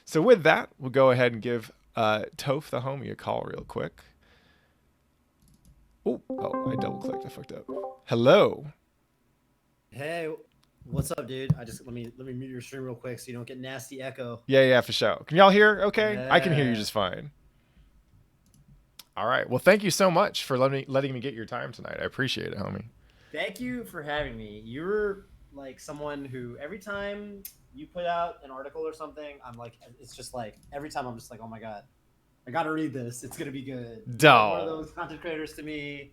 So with that, we'll go ahead and give Toph the homie a call real quick. Oh, I double clicked. I fucked up. Hello. Hey, what's up, dude? I just let me mute your stream real quick so you don't get nasty echo. Yeah, for sure. Can y'all hear? Okay, I can hear you Yeah. just fine. All right. Well, thank you so much for letting me get your time tonight. I appreciate it, homie. Thank you for having me. You're like someone who every time you put out an article or something, I'm like, it's just like every time I'm just like, oh my god, I gotta read this. It's gonna be good. You're like one of Doll. those content creators to me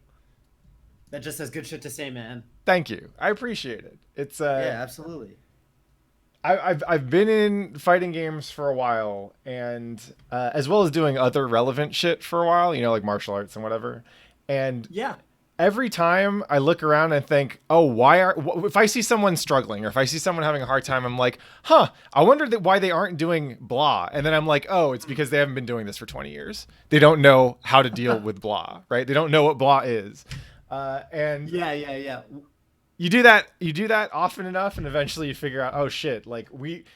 that just has good shit to say, man. Thank you. I appreciate it. It's Yeah, absolutely. I've been in fighting games for a while, and as well as doing other relevant shit for a while, like martial arts and whatever. And Yeah. every time I look around and think, oh, if I see someone struggling or if I see someone having a hard time, I'm like, huh, I wonder why they aren't doing blah. And then I'm like, oh, it's because they haven't been doing this for 20 years. They don't know how to deal with blah, right? They don't know what blah is. And Yeah. you do that often enough, and eventually you figure out, oh shit, like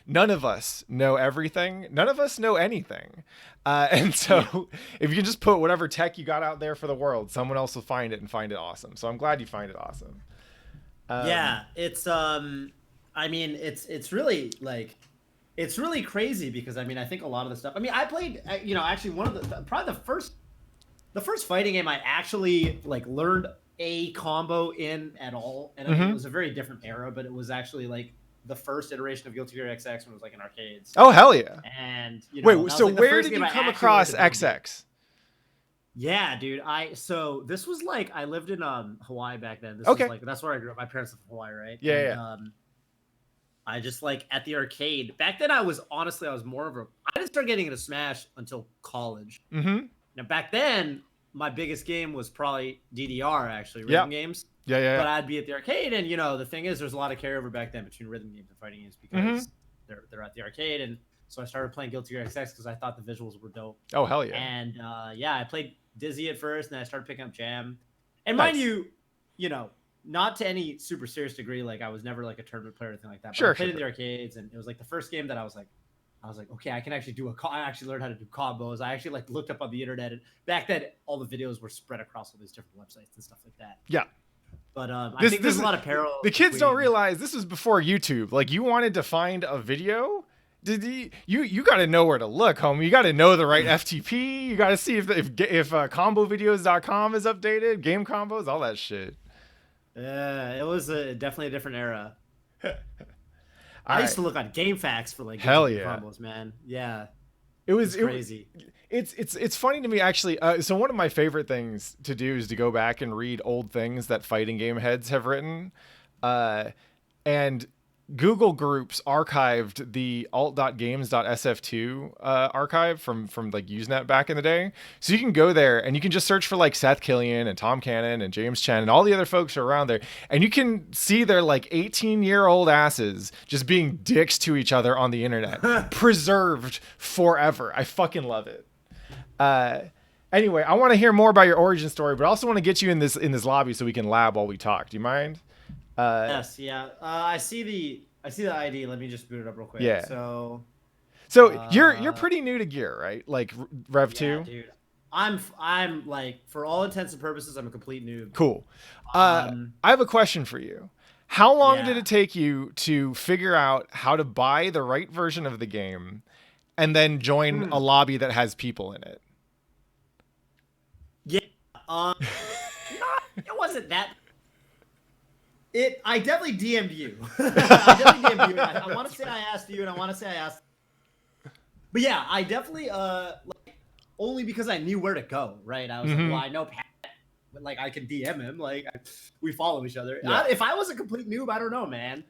none of us know everything, none of us know anything, and so Yeah. if you can just put whatever tech you got out there for the world, someone else will find it and find it awesome. So I'm glad you find it awesome. um Yeah, I mean, it's really like it's really crazy because I mean, I think a lot of the stuff. I mean, I played, actually one of probably the first fighting game I actually like learned a combo in at all, and I mean, it mhm. was a very different era, but it was actually like the first iteration of Guilty Gear XX when it was like in arcades, Oh hell yeah. and Wait, that so was like the where first did game you I come actually learned across to build game. XX? Yeah, dude. So this was like I lived in Hawaii back then. This was Okay. like that's where I grew up. My parents live in Hawaii, right? Yeah, And yeah. I just like at the arcade back then. I was more of a. I didn't start getting into Smash until college. Mhm. Now back then, my biggest game was probably DDR, actually Yeah, rhythm games. yeah, yeah, But I'd be at the arcade, and the thing is, there's a lot of carryover back then between rhythm games and fighting games yeah. Mhm. because they're at the arcade, and so I started playing Guilty Gear XX because I thought the visuals were dope. Oh hell yeah. And yeah, I played Dizzy at first, and then I started picking up Jam. And mind Nice. you, you know, not to any super serious degree. Like I was never like a tournament player or anything like that. But I Sure, played sure, in the sure. arcades, and it was like the first game that I was like, okay, I can actually I actually learned how to do combos. I actually like looked up on the internet, and back then all the videos were spread across all these different websites and stuff like that. Yeah. But I This think this there's a is lot of parallels the kids don't between. realize this was before YouTube. Like you wanted to find a video, you got to know where to look, homie. You got to know the right FTP. You got to see if combovideos.com is updated, game combos, all that shit. Yeah, it was definitely a different era. All I used right. to look on GameFAQs for like Guilty Hell Gear yeah. combos, man. Yeah, It was it's it crazy. it's funny to me actually. So one of my favorite things to do is to go back and read old things that fighting game heads have written. And Google Groups archived the alt.games.sf2 archive from like Usenet back in the day. So you can go there and you can just search for like Seth Killian and Tom Cannon and James Chen and all the other folks who are around there. And you can see their like 18-year-old asses just being dicks to each other on the internet, preserved forever. I fucking love it. Uh, anyway, I want to hear more about your origin story, but I also want to get you in this lobby so we can lab while we talk. Do you mind? Yes, yeah. I see the ID. Let me just boot it up real quick. Yeah. So, So you're uh, pretty new to gear, right? Like Rev yeah, 2? dude. I'm like for all intents and purposes, I'm a complete noob. Cool. Um, I have a question for you. How long did yeah, it take you to figure out how to buy the right version of the game and then join a Hmm. lobby that has people in it? Yeah. Um, not. It wasn't that. I definitely DM'd you. I definitely DM'd you. I want to say I asked you, and I want to say I asked. But yeah, I definitely like only because I knew where to go. Right. I was like, well, Mm-hmm. I know Pat. But like I can DM him. Like we follow each other. Yeah. If I was a complete noob, I don't know, man.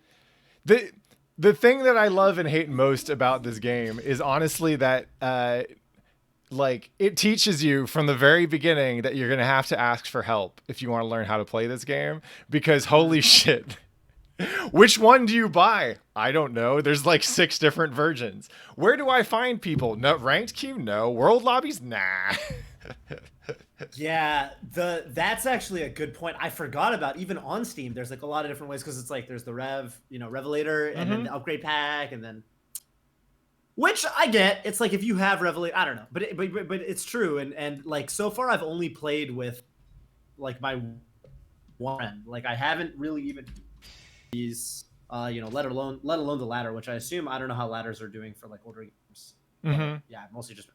The the thing that I love and hate most about this game is honestly that like it teaches you from the very beginning that you're gonna have to ask for help if you want to learn how to play this game, because holy shit. Which one do you buy? I don't know. There's like 6 different versions. Where do I find people? No ranked queue? No. World lobbies? Nah. Yeah, that's actually a good point. I forgot about even on Steam. There's like a lot of different ways because it's like there's the Revelator, and then Mm-hmm. the upgrade pack, and then Which I get. It's like if you have revelation, I don't know, but but it's true. And like so far, I've only played with like my one friend. Like I haven't really even these, you know, let alone the ladder, which I assume I don't know how ladders are doing for like older games. Yeah, mostly just.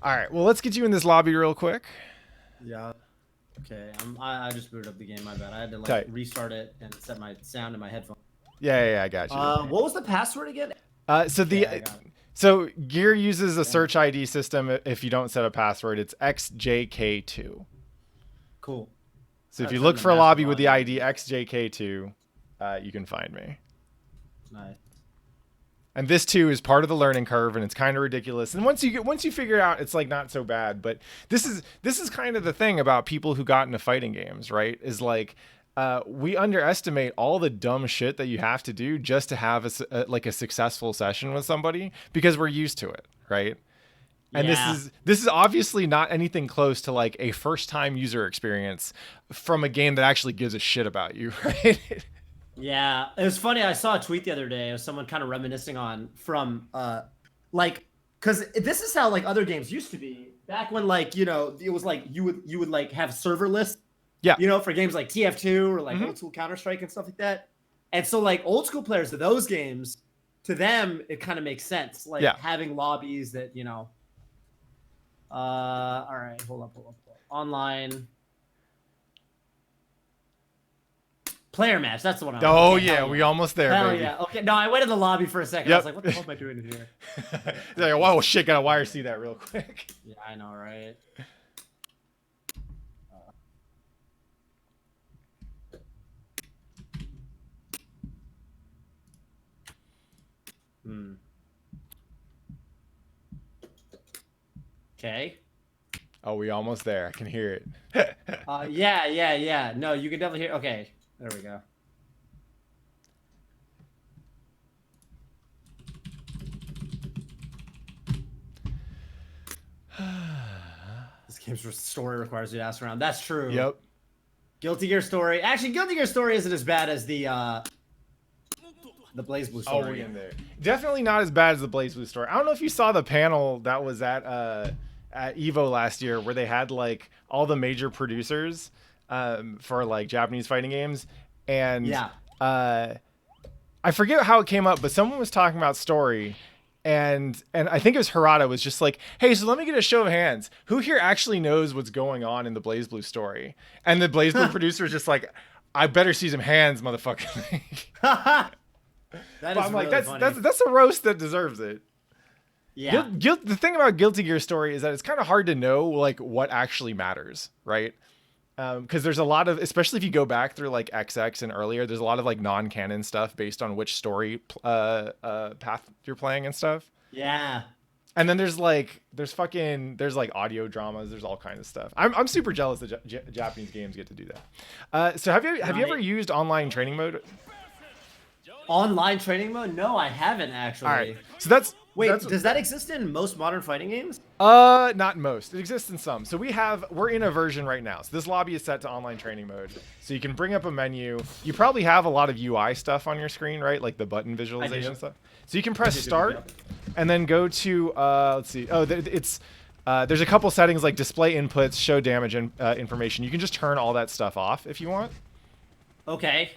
All right, well, let's get you in this lobby real quick. Yeah. Okay. I just booted up the game. My bad. I had to like Tight. Restart it and set my sound in my headphones. Yeah, I got you. What was the password again? So Gear uses a search ID system. If you don't set a password, it's XJK2. Cool. So if you look for a lobby with the ID XJK2, you can find me. Nice. And this too is part of the learning curve, and it's kind of ridiculous. And once you figure it out, it's like not so bad. But this is kind of the thing about people who got into fighting games, right? Is like we underestimate all the dumb shit that you have to do just to have a successful session with somebody because we're used to it, right? And this is obviously not anything close to like a first time user experience from a game that actually gives a shit about you, right? Yeah, it was funny. I saw a tweet the other day of someone kind of reminiscing from like, because this is how like other games used to be back when, like, you know, it was like you would like have server lists, yeah, you know, for games like TF2 or like old school Counter-Strike and stuff like that. And so like old school players of those games, to them it kind of makes sense, like having lobbies that, you know. All right, hold up. Online. Player match, that's the one. We almost there, Hell baby. Yeah. Okay, no, I went in the lobby for a second. I was like, what the hell am I doing in here? Like, whoa, shit, gotta wire see that real quick. Yeah, I know, right? Okay. Oh, we almost there. I can hear it. Yeah. No, you can definitely hear. Okay, there we go. This game's story requires you to ask around. That's true. Yep. Guilty Gear story. Actually, Guilty Gear story isn't as bad as the Blaze Blue story. Oh, we're in there. Definitely not as bad as the Blaze Blue story. I don't know if you saw the panel that was at Evo last year where they had like all the major producers for like Japanese fighting games, and I forget how it came up, but someone was talking about story, and I think it was Harada was just like, hey, so let me get a show of hands. Who here actually knows what's going on in the Blaze Blue story? And the Blaze Blue producer was just like, I better see some hands, motherfucker. I'm like, that's a roast that deserves it. Yeah. The thing about Guilty Gear story is that it's kind of hard to know like what actually matters, right? Because there's a lot of, especially if you go back through like XX and earlier, there's a lot of like non-canon stuff based on which story path you're playing and stuff. Yeah. And then there's like audio dramas. There's all kinds of stuff. I'm super jealous that Japanese games get to do that. So have you ever used online training mode? Online training mode? No, I haven't actually. All right. So does that exist in most modern fighting games? Not most. It exists in some. So we're in a version right now. So this lobby is set to online training mode. So you can bring up a menu. You probably have a lot of UI stuff on your screen, right? Like the button visualization stuff. So you can press start and then go to let's see. Oh, there's a couple settings like display inputs, show damage information. You can just turn all that stuff off if you want. Okay.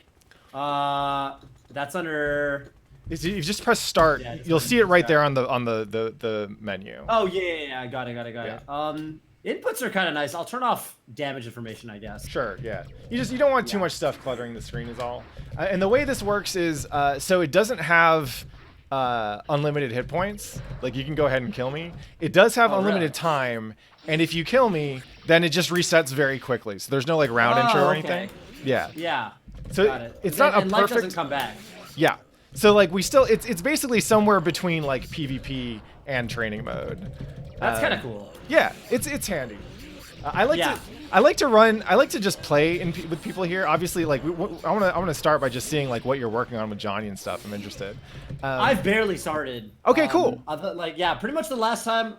That's under. You just press start. Yeah, you'll see it right there on the menu. Oh yeah. I got it. Inputs are kind of nice. I'll turn off damage information, I guess. Sure. Yeah. You don't want too much stuff cluttering the screen is all. And the way this works is so it doesn't have unlimited hit points. Like you can go ahead and kill me. It does have unlimited time, and if you kill me, then it just resets very quickly. So there's no like round intro or anything. Yeah. Yeah. So it's not a perfect. Life doesn't come back. Yeah. So like it's basically somewhere between like PvP and training mode. That's kind of cool. Yeah, it's handy. I like to just play with people here. Obviously, like I want to start by just seeing like what you're working on with Johnny and stuff. I'm interested. I've barely started. Okay, cool. Pretty much the last time.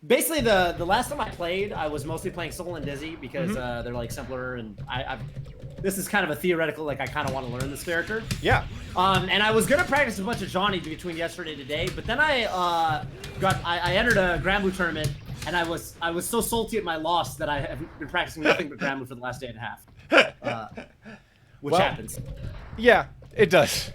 Basically, the last time I played, I was mostly playing Soul and Dizzy because they're like simpler, and this is kind of a theoretical, like I kind of want to learn this character. Yeah. And I was gonna practice a bunch of Johnny between yesterday and today, but then I entered a Grand Blue tournament, and I was so salty at my loss that I have been practicing nothing but Grand Blue for the last day and a half. Which happens. Yeah, it does.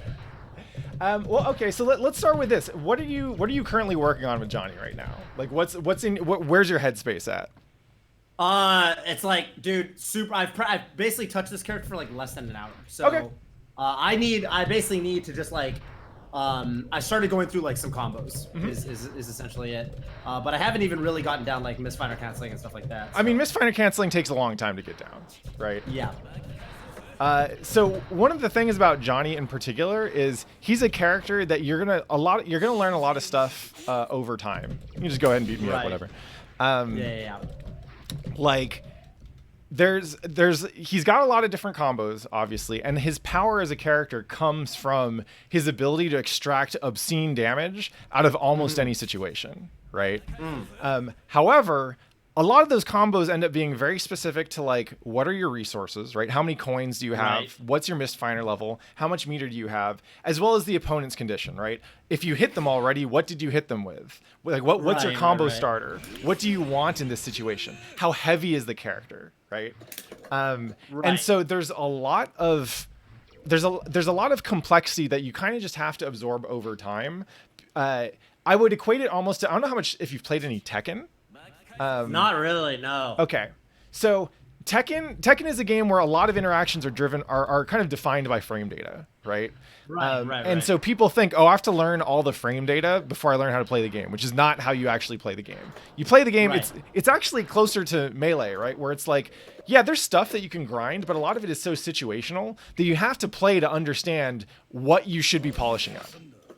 Well, okay, so let's start with this. What are you currently working on with Johnny right now? Like, where's your headspace at? It's like, dude, I've basically touched this character for like less than an hour. So, okay. I basically need to just like, I started going through like some combos is essentially it. But I haven't even really gotten down like misfire canceling and stuff like that. So. I mean, misfire canceling takes a long time to get down, right? Yeah. So one of the things about Johnny in particular is he's a character that you're gonna learn a lot of stuff over time. You can just go ahead and beat me up, whatever. Yeah. Like he's got a lot of different combos, obviously, and his power as a character comes from his ability to extract obscene damage out of almost any situation, right? However, a lot of those combos end up being very specific to like, what are your resources, right? How many coins do you have? Right. What's your misfire level? How much meter do you have? As well as the opponent's condition, right? If you hit them already, what did you hit them with? Like, what's your combo starter? What do you want in this situation? How heavy is the character, right? And so there's a lot of complexity that you kind of just have to absorb over time. I would equate it almost to, I don't know how much, if you've played any Tekken. Not really, no. Okay, so Tekken is a game where a lot of interactions are kind of defined by frame data, right? Right. And so people think, oh, I have to learn all the frame data before I learn how to play the game, which is not how you actually play the game. You play the game, it's actually closer to Melee, right? Where it's like, yeah, there's stuff that you can grind, but a lot of it is so situational that you have to play to understand what you should be polishing up.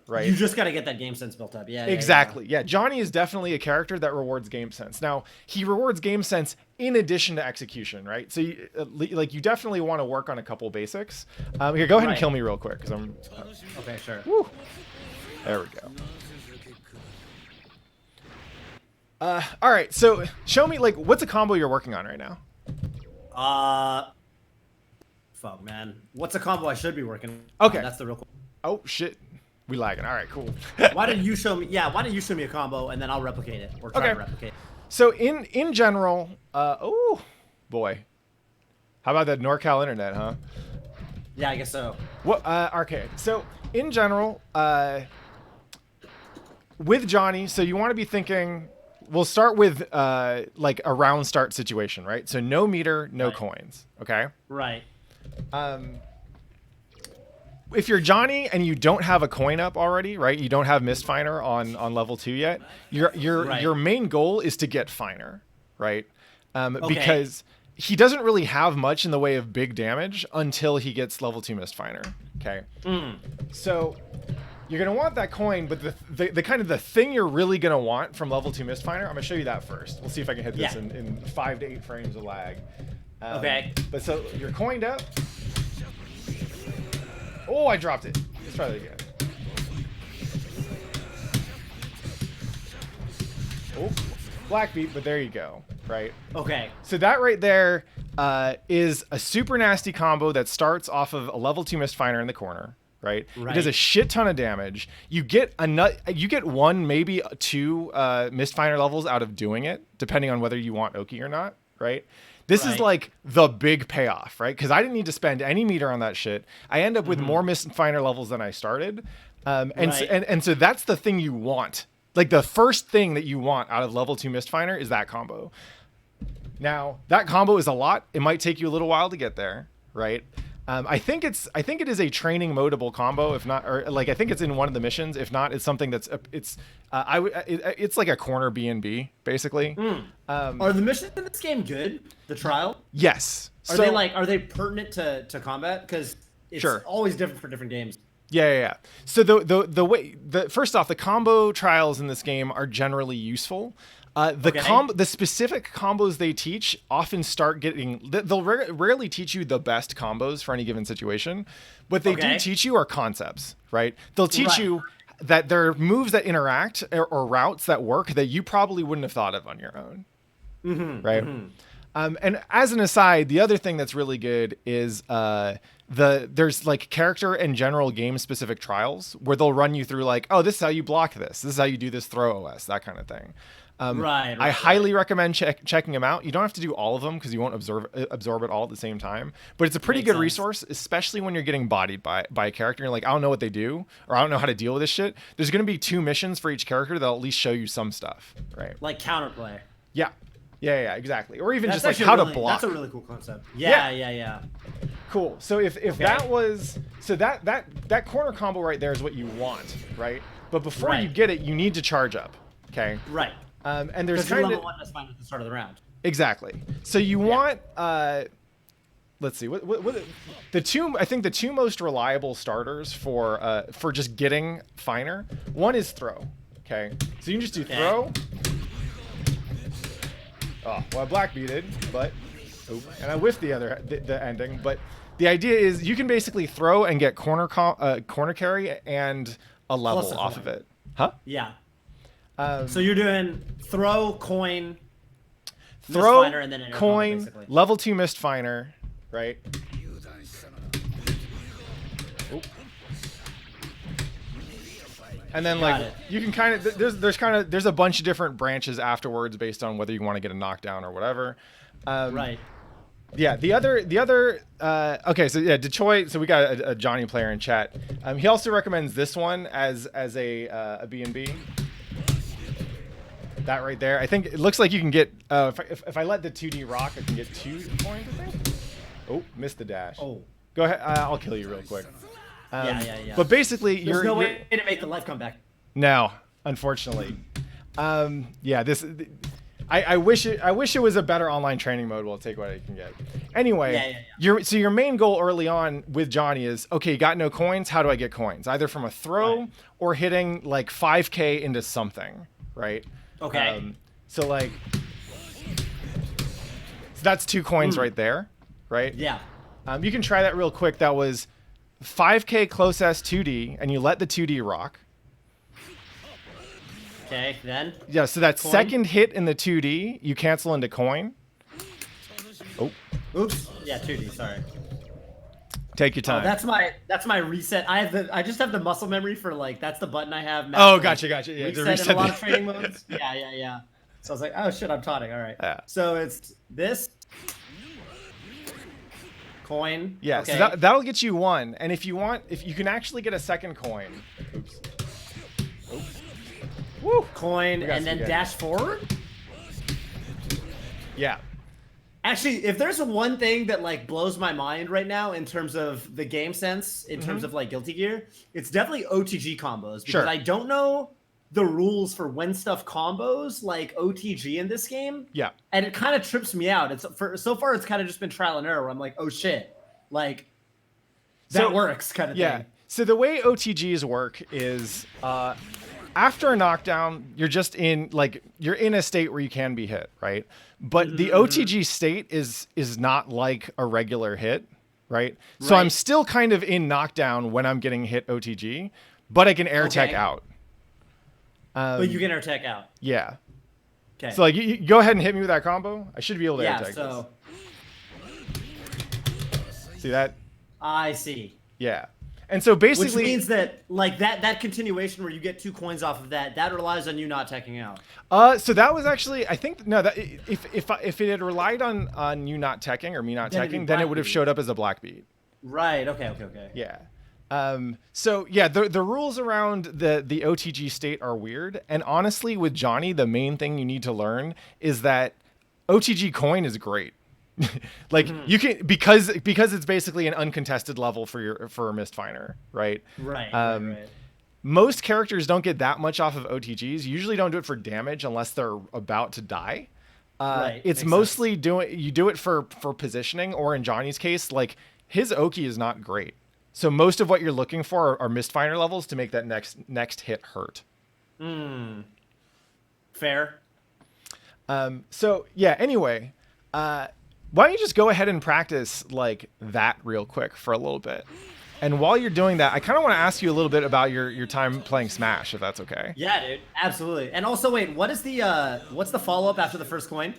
Right. You just got to get that game sense built up. Yeah. Exactly. Yeah. Johnny is definitely a character that rewards game sense. Now, he rewards game sense in addition to execution, right? So, you definitely want to work on a couple basics. Here, go ahead and kill me real quick, because I'm. Okay, sure. Woo. There we go. All right. So, show me like what's a combo you're working on right now. Fuck, man. What's a combo I should be working on? Okay. That's the real question. Oh shit. We lagging. All right, cool. Why don't you show me? Yeah, why don't you show me a combo and then I'll replicate it or try to replicate it. So in general, oh boy, how about that NorCal internet, huh? Yeah, I guess so. What? Okay. So in general, with Johnny, so you want to be thinking. We'll start with like a round start situation, right? So no meter, no coins. Okay. Right. If you're Johnny and you don't have a coin up already, right? You don't have Mist Finer on level 2 yet. Your main goal is to get Finer, right? Because he doesn't really have much in the way of big damage until he gets level 2 Mist Finer. Okay. So you're gonna want that coin, but the kind of the thing you're really gonna want from level 2 Mist Finer, I'm gonna show you that first. We'll see if I can hit this in 5 to 8 frames of lag. But so you're coined up. Oh, I dropped it. Let's try that again. Oh, black beat, but there you go, right? Okay. So that right there is a super nasty combo that starts off of a level 2 Mist Finer in the corner, right? It does a shit ton of damage. You get one, maybe two Mist Finer levels out of doing it, depending on whether you want Oki or not, right? This is like the big payoff, right? Because I didn't need to spend any meter on that shit. I end up with more Mist Finer levels than I started. And so that's the thing you want. Like the first thing that you want out of level 2 Mist Finer is that combo. Now, that combo is a lot. It might take you a little while to get there, right? I think it is a training modable combo. If not, or like I think it's in one of the missions. If not, it's something that's it's like a corner B&B basically. Are the missions in this game good? The trial? Yes. Are they pertinent to combat? Because it's always different for different games. Yeah. So first off, the combo trials in this game are generally useful. The specific combos they teach often start getting. They'll rarely teach you the best combos for any given situation. What they do teach you are concepts, right? They'll teach you that there are moves that interact or routes that work that you probably wouldn't have thought of on your own, right? And as an aside, the other thing that's really good is there's like character and general game specific trials where they'll run you through like, oh, this is how you block this. This is how you do this throw OS, that kind of thing. I highly recommend checking them out. You don't have to do all of them because you won't absorb it all at the same time. But it's a pretty good resource, especially when you're getting bodied by a character. You're like, I don't know what they do, or I don't know how to deal with this shit. There's going to be 2 missions for each character that'll at least show you some stuff, right? Like counterplay. Yeah, exactly. Or even That's just like how to block. That's a really cool concept. Yeah. Cool. So if that was that corner combo right there is what you want, right? But before you get it, you need to charge up. Okay. Right. And there's kind of level 1 is fine at the start of the round. Exactly. So you want let's see what the two. I think the 2 most reliable starters for just getting finer. One is throw. Okay. So you can just do throw. Oh, well, I black beated, but and I whiffed the ending. But the idea is you can basically throw and get corner carry and a level off of it. Huh? Yeah. So you're doing throw, coin, throw, Mistfinder, and then coin, combo, level 2 Mistfinder, right? Oh. And then you can kind of there's a bunch of different branches afterwards based on whether you want to get a knockdown or whatever. Right. Yeah. The other. Okay. So yeah, Detroit. So we got a Johnny player in chat. He also recommends this one as a B&B. That right there. I think it looks like you can get. If I let the 2D rock, I can get 2 coins. I think. Oh, missed the dash. Oh. Go ahead. I'll kill you real quick. Yeah. But basically, there's no way to make the life come back. No, unfortunately. Yeah, this. I wish it was a better online training mode. We'll take what I can get. Anyway, your main goal early on with Johnny is, okay, you got no coins. How do I get coins? Either from a throw or hitting like 5K into something, right? Okay. So that's 2 coins right there, right? Yeah. You can try that real quick. That was 5K close S 2D, and you let the 2D rock. Okay, then? Yeah, so that coin. Second hit in the 2D, you cancel into coin. Oh. Oops. Yeah, 2D, sorry. Take your time. Oh, that's my reset. I just have the muscle memory for that's the button I have. Oh, gotcha. Yeah, reset in a lot of training modes. Yeah. So I was like, oh shit, I'm taunting. All right. Yeah. So it's this coin. Yeah. Okay. So that'll get you 1, and if you can actually get a second coin. Oops. Woo. Coin and then dash forward. Yeah. Actually, if there's one thing that blows my mind right now in terms of the game sense, in terms of Guilty Gear, it's definitely OTG combos, because I don't know the rules for when stuff combos like OTG in this game. Yeah. And it kind of trips me out. So far it's kind of just been trial and error where I'm like, oh shit, that works kind of thing. So the way OTGs work is after a knockdown, you're just in you're in a state where you can be hit, right? But the OTG state is not like a regular hit, right? So I'm still kind of in knockdown when I'm getting hit OTG, but I can air tech out. But you can air tech out. Yeah. Okay. So you go ahead and hit me with that combo. I should be able to air tech this. See that? I see. Yeah. And so basically, which means that that continuation where you get 2 coins off of that relies on you not teching out. So that was actually, I think, no, that if it had relied on you not teching or me not teching, then it would have showed up as a black beat. Right. Okay. Yeah. So yeah, the rules around the OTG state are weird, and honestly, with Johnny, the main thing you need to learn is that OTG coin is great. You can because it's basically an uncontested level for a Mistfinder, right? Right. Most characters don't get that much off of OTGs. Usually don't do it for damage unless they're about to die. It's mostly you do it for positioning, or in Johnny's case, his Oki is not great. So most of what you're looking for are Mistfinder levels to make that next hit hurt. Fair. So yeah, anyway, why don't you just go ahead and practice that real quick for a little bit? And while you're doing that, I kind of want to ask you a little bit about your time playing Smash, if that's okay. Yeah, dude, absolutely. And also, wait, what's the follow-up after the first coin?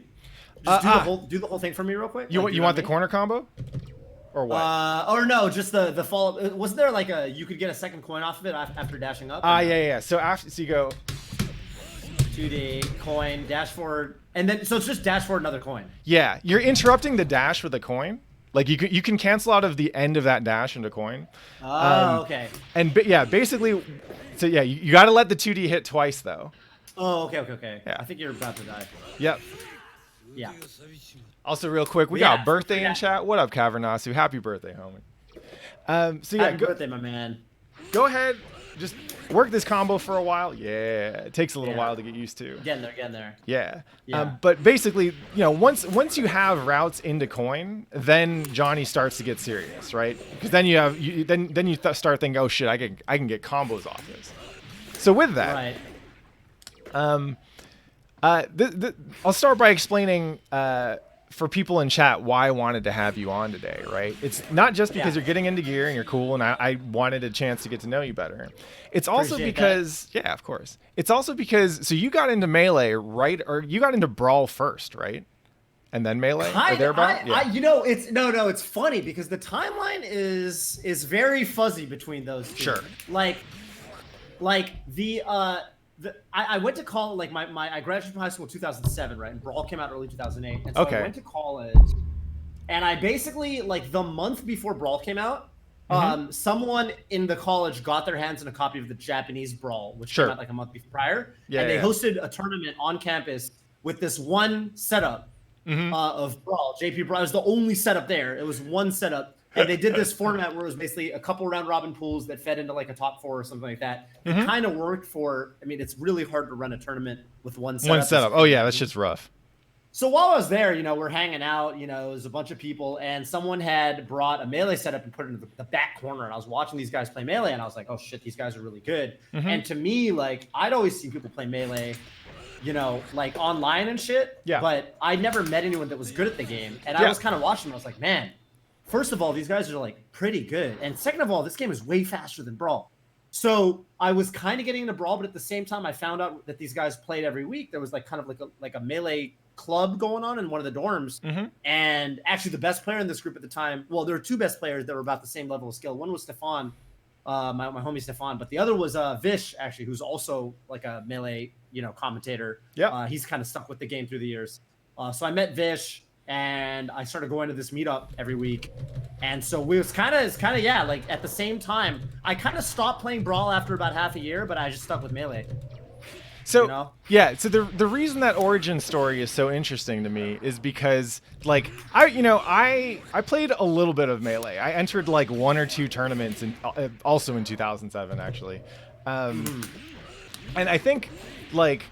Just do the whole thing for me real quick. You Like, want the corner combo, or what? Or no, just the follow. Wasn't there like you could get a second coin off of it after dashing up? Yeah. So you go 2D coin, dash forward, and then so it's just dash forward another coin. Yeah, you're interrupting the dash with a coin. Like you can cancel out of the end of that dash into coin. Okay. And basically, so yeah, you got to let the 2D hit twice though. Oh, okay. Yeah. I think you're about to die. Yep. Yeah. Also, real quick, we got a birthday in chat. What up, Cavernasu? Happy birthday, homie. So yeah, Happy birthday, my man. Go ahead, just work this combo for a while. Yeah, it takes a little while to get used to. Getting there. Yeah. But basically, once you have routes into coin, then Johnny starts to get serious, right? Because then you start thinking, oh shit, I can get combos off this. So with that, right. I'll start by explaining for people in chat why I wanted to have you on today, right? It's not just because you're getting into gear and you're cool and I wanted a chance to get to know you better. It's also because, yeah, of course. It's also because, so you got into Melee, right? Or you got into Brawl first, right? And then Melee? Or thereabout? It's funny because the timeline is very fuzzy between those two. Sure. Like I went to college, like I graduated from high school in 2007, right? And Brawl came out early 2008. And so I went to college, and I basically, like the month before Brawl came out, someone in the college got their hands on a copy of the Japanese Brawl, which came out like a month prior. And they hosted a tournament on campus with this one setup of Brawl. JP Brawl was the only setup there. It was one setup. And they did this format where it was basically a couple round robin pools that fed into like a top 4 or something like that. It kind of worked for, I mean, it's really hard to run a tournament with one setup. Oh yeah, that shit's rough. So while I was there, we're hanging out, it was a bunch of people, and someone had brought a Melee setup and put it in the back corner. And I was watching these guys play Melee, and I was like, oh shit, these guys are really good. And to me, like, I'd always seen people play Melee, like online and shit. Yeah. But I never met anyone that was good at the game. And I was kind of watching them. I was like, man, first of all, these guys are like pretty good. And second of all, this game is way faster than Brawl. So I was kind of getting into Brawl, but at the same time, I found out that these guys played every week. There was like kind of like a Melee club going on in one of the dorms. And actually the best player in this group at the time, well, there were two best players that were about the same level of skill. One was Stefan, my homie Stefan, but the other was Vish, actually, who's also like a Melee, commentator. Yeah. He's kind of stuck with the game through the years. So I met Vish, and I started going to this meetup every week. And so we was kind of like at the same time, I kind of stopped playing Brawl after about half a year, but I just stuck with Melee. So so the reason that origin story is so interesting to me is because like I played a little bit of Melee. I entered like 1 or 2 tournaments also in 2007 actually. And I think like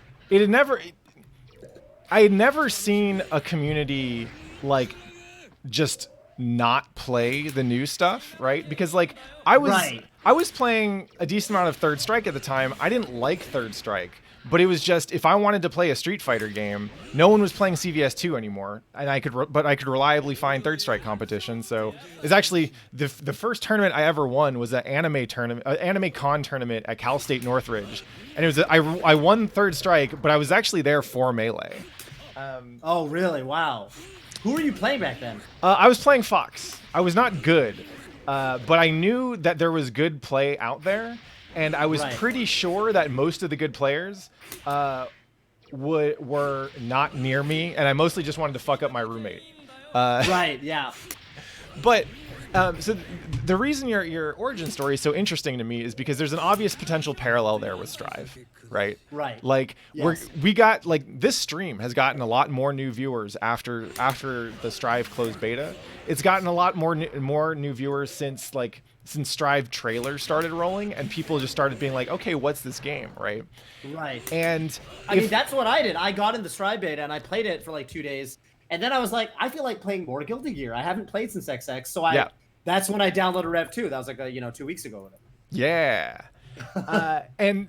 I had never seen a community like just not play the new stuff, right? Because like I was playing a decent amount of Third Strike at the time. I didn't like Third Strike, but it was just if I wanted to play a Street Fighter game, no one was playing CVS2 anymore, and I could reliably find Third Strike competition. So it's actually the first tournament I ever won was an anime tournament, anime con tournament at Cal State Northridge, and it was I won Third Strike, but I was actually there for Melee. Oh really? Wow. Who were you playing back then? I was playing Fox. I was not good, but I knew that there was good play out there, and I was pretty sure that most of the good players were not near me, and I mostly just wanted to fuck up my roommate. Yeah. But so the reason your origin story is so interesting to me is because there's an obvious potential parallel there with Strive, right? Right. Like we got like this stream has gotten a lot more new viewers after the Strive closed beta. It's gotten a lot more new viewers since Strive trailers started rolling and people just started being like, okay, what's this game, right? Right. And I mean that's what I did. I got in the Strive beta and I played it for like 2 days. And then I was like, I feel like playing more Guilty Gear. I haven't played since XX, so that's when I downloaded Rev 2. That was like 2 weeks ago. Yeah. And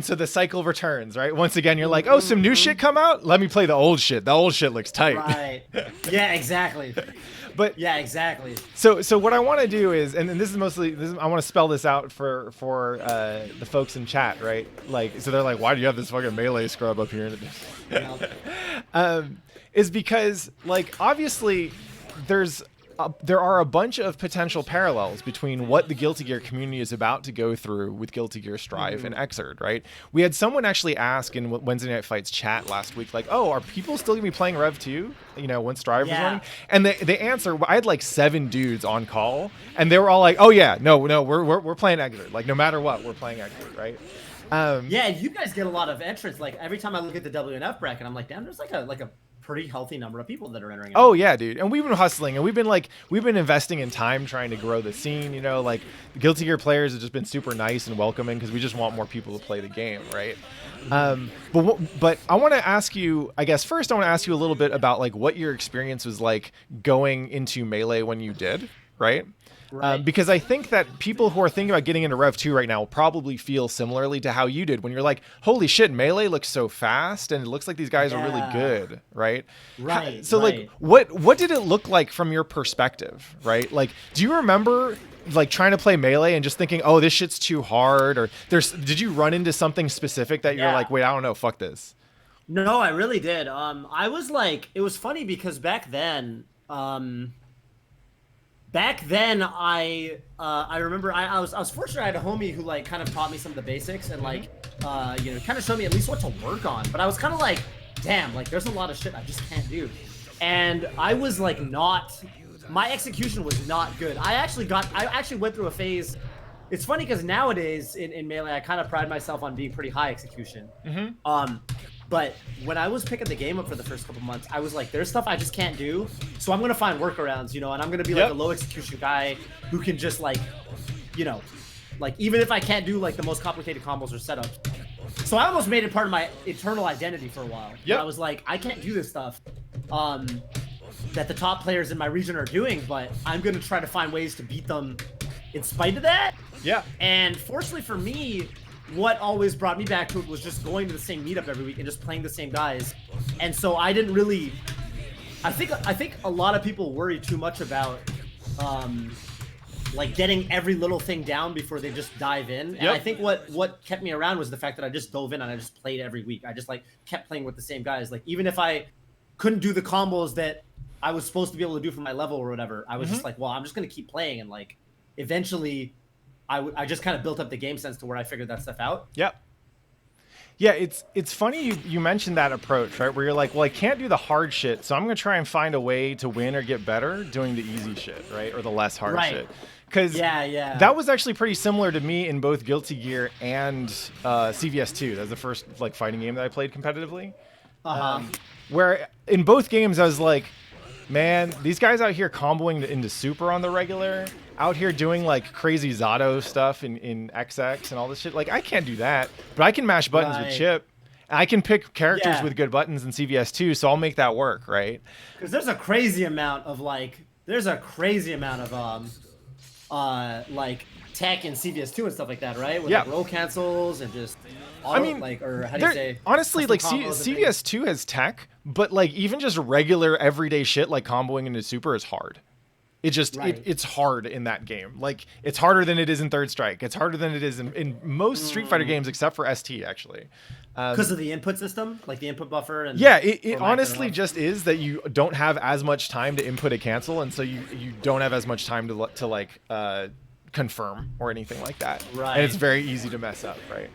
so the cycle returns, right? Once again, you're like, oh, some new shit come out? Let me play the old shit. The old shit looks tight. Right. Yeah, exactly. But yeah, exactly. So what I want to do is, and this is mostly, I want to spell this out for the folks in chat, right? Like, so they're like, why do you have this fucking Melee scrub up here? is because like obviously there are a bunch of potential parallels between what the Guilty Gear community is about to go through with Guilty Gear Strive and Xrd, right? We had someone actually ask in Wednesday Night Fights chat last week, like, oh, are people still gonna be playing Rev 2? You know, when Strive was running? And the answer, I had like 7 dudes on call, and they were all like, oh yeah, no, we're playing Xrd. Like no matter what, we're playing Xrd, right? Yeah, you guys get a lot of entrants. Like every time I look at the WNF bracket, I'm like, damn, there's like a pretty healthy number of people that are entering. Oh yeah, dude. And we've been hustling, and we've been investing in time trying to grow the scene. You know, like the Guilty Gear players have just been super nice and welcoming because we just want more people to play the game, right? But I want to ask you, I guess first I want to ask you a little bit about like what your experience was like going into Melee when you did, right? Right. Because I think that people who are thinking about getting into Rev 2 right now will probably feel similarly to how you did when you're like, holy shit, Melee looks so fast and it looks like these guys are really good, right? Right. So like what did it look like from your perspective, right? Like, do you remember like trying to play Melee and just thinking, oh, this shit's too hard? Or did you run into something specific that you're like, wait, I don't know, fuck this? No, I really did. I was like, it was funny because back then, I remember I was fortunate. I had a homie who like kind of taught me some of the basics and like you know, kind of showed me at least what to work on. But I was kind of like, damn, like there's a lot of shit I just can't do. And I was like my execution was not good. I actually went through a phase. It's funny because nowadays in Melee I kind of pride myself on being pretty high execution. But when I was picking the game up for the first couple months, I was like, there's stuff I just can't do. So I'm going to find workarounds, you know, and I'm going to be like a low execution guy who can just like, you know, like even if I can't do like the most complicated combos or setups. So I almost made it part of my eternal identity for a while. I was like, I can't do this stuff that the top players in my region are doing, but I'm going to try to find ways to beat them in spite of that. Yeah. And fortunately for me, what always brought me back to it was just going to the same meetup every week and just playing the same guys. And so I didn't really, I think a lot of people worry too much about like getting every little thing down before they just dive in. And I think what kept me around was the fact that I just dove in and I just played every week. I just like kept playing with the same guys. Like even if I couldn't do the combos that I was supposed to be able to do for my level or whatever, I was just like, well, I'm just going to keep playing. And like, eventually I just kind of built up the game sense to where I figured that stuff out. Yep. Yeah, it's funny you mentioned that approach, right? Where you're like, well, I can't do the hard shit, so I'm going to try and find a way to win or get better doing the easy shit, right? Or the less hard shit. Because that was actually pretty similar to me in both Guilty Gear and CVS 2. That was the first like fighting game that I played competitively. Where in both games I was like, man, these guys out here comboing into super on the regular, out here doing like crazy Zato stuff in XX and all this shit. Like I can't do that, but I can mash buttons with Chip. And I can pick characters with good buttons in CVS 2, so I'll make that work, right? Because there's a crazy amount of like tech in CVS 2 and stuff like that, right? With like roll cancels and just auto, like, or how do you say? Honestly, like CVS 2 has tech, but like even just regular everyday shit like comboing into super is hard. It just it's hard in that game. Like it's harder than it is in Third Strike. It's harder than it is in most Street Fighter games except for ST actually. Because of the input system, like the input buffer. And it honestly just is that you don't have as much time to input a cancel, and so you don't have as much time to like confirm or anything like that. Right. And it's very easy to mess up, right?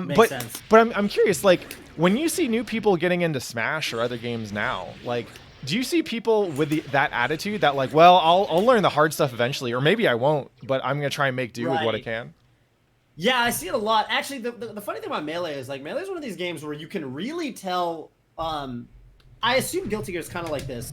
Makes sense. But I'm curious, like when you see new people getting into Smash or other games now, like do you see people with that attitude that like, well, I'll learn the hard stuff eventually, or maybe I won't, but I'm gonna try and make do with what I can? Yeah, I see it a lot. Actually, the funny thing about Melee is like Melee is one of these games where you can really tell. I assume Guilty Gear is kind of like this,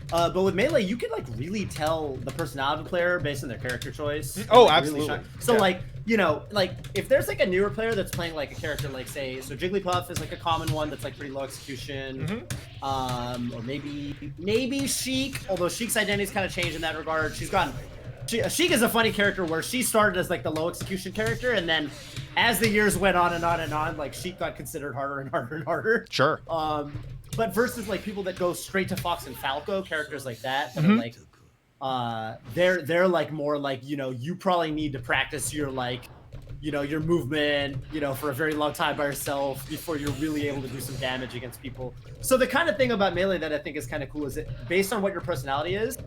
but with Melee, you can like really tell the personality of the player based on their character choice. Oh, like, absolutely. Really so like, you know, like if there's like a newer player that's playing like a character like say, so Jigglypuff is like a common one that's like pretty low execution, or maybe Sheik, although Sheik's identity's kind of changed in that regard. Sheik is a funny character where she started as like the low execution character, and then as the years went on and on and on, like Sheik got considered harder and harder and harder. Sure. But versus like people that go straight to Fox and Falco, characters like that are like, they're like more like, you know, you probably need to practice your like, your movement, for a very long time by yourself before you're really able to do some damage against people. So the kind of thing about Melee that I think is kind of cool is that based on what your personality is,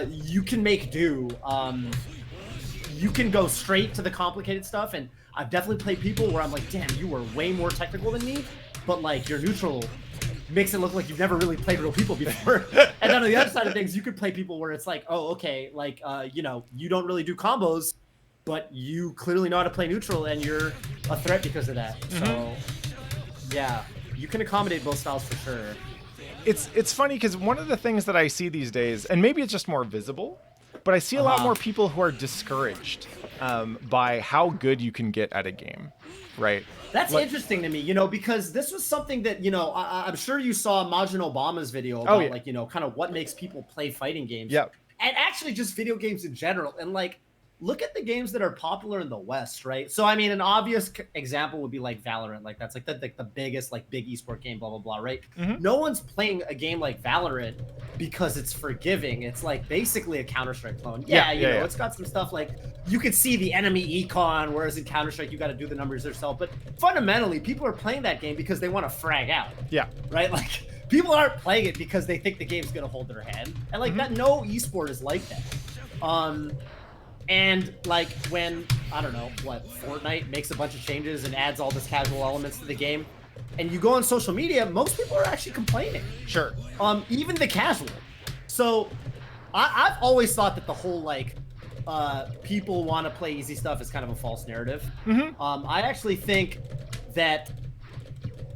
you can make do. You can go straight to the complicated stuff, and I've definitely played people where I'm like, damn, you were way more technical than me, but like your neutral makes it look like you've never really played real people before. And then on the other side of things, you could play people where it's like, oh, okay, like, you don't really do combos, but you clearly know how to play neutral, and you're a threat because of that. So, yeah, you can accommodate both styles for sure. It's funny because one of the things that I see these days, and maybe it's just more visible, but I see a lot more people who are discouraged by how good you can get at a game, right? That's interesting to me, because this was something that, I'm sure you saw Majin Obama's video about, like, kind of what makes people play fighting games. Yep. And actually just video games in general. And, like, look at the games that are popular in the West, right? So, I mean, an obvious example would be, like, Valorant. Like, that's, like, the biggest, like, big esport game, blah, blah, blah, right? No one's playing a game like Valorant because it's forgiving. It's, like, basically a Counter-Strike clone. Yeah, it's got some stuff, like, you could see the enemy econ, whereas in Counter-Strike, you got to do the numbers yourself. But fundamentally, people are playing that game because they want to frag out. Yeah. Right? Like, people aren't playing it because they think the game's going to hold their hand. And, like, that no esport is like that. And like when, I don't know, Fortnite makes a bunch of changes and adds all this casual elements to the game, and you go on social media, most people are actually complaining. Sure. Even the casual. So I've always thought that the whole like people want to play easy stuff is kind of a false narrative. I actually think that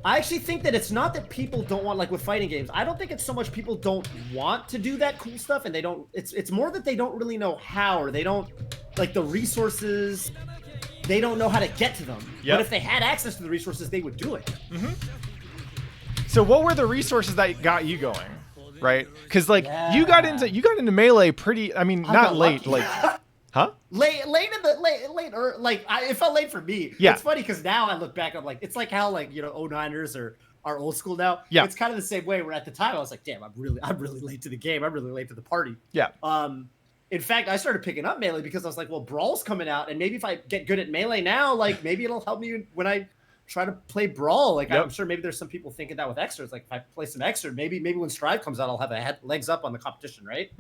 it's not that people don't want, like with fighting games, I don't think it's so much people don't want to do that cool stuff and they don't, it's more that they don't really know how, or they don't, like the resources, they don't know how to get to them. But if they had access to the resources, they would do it. So what were the resources that got you going, right? Because like you got into Melee pretty, I mean, not late, like... Huh? Late, or like it felt late for me. Yeah. It's funny because now I look back, I'm like, it's like how like 09ers are old school now. Yeah. It's kind of the same way. Where at the time I was like, damn, I'm really late to the game. I'm really late to the party. Yeah. In fact, I started picking up Melee because I was like, well, Brawl's coming out, and maybe if I get good at Melee now, like maybe it'll help me when I try to play Brawl. Like I'm sure maybe there's some people thinking that with extras. Like if I play some extra, maybe when Strive comes out, I'll have legs up on the competition, right?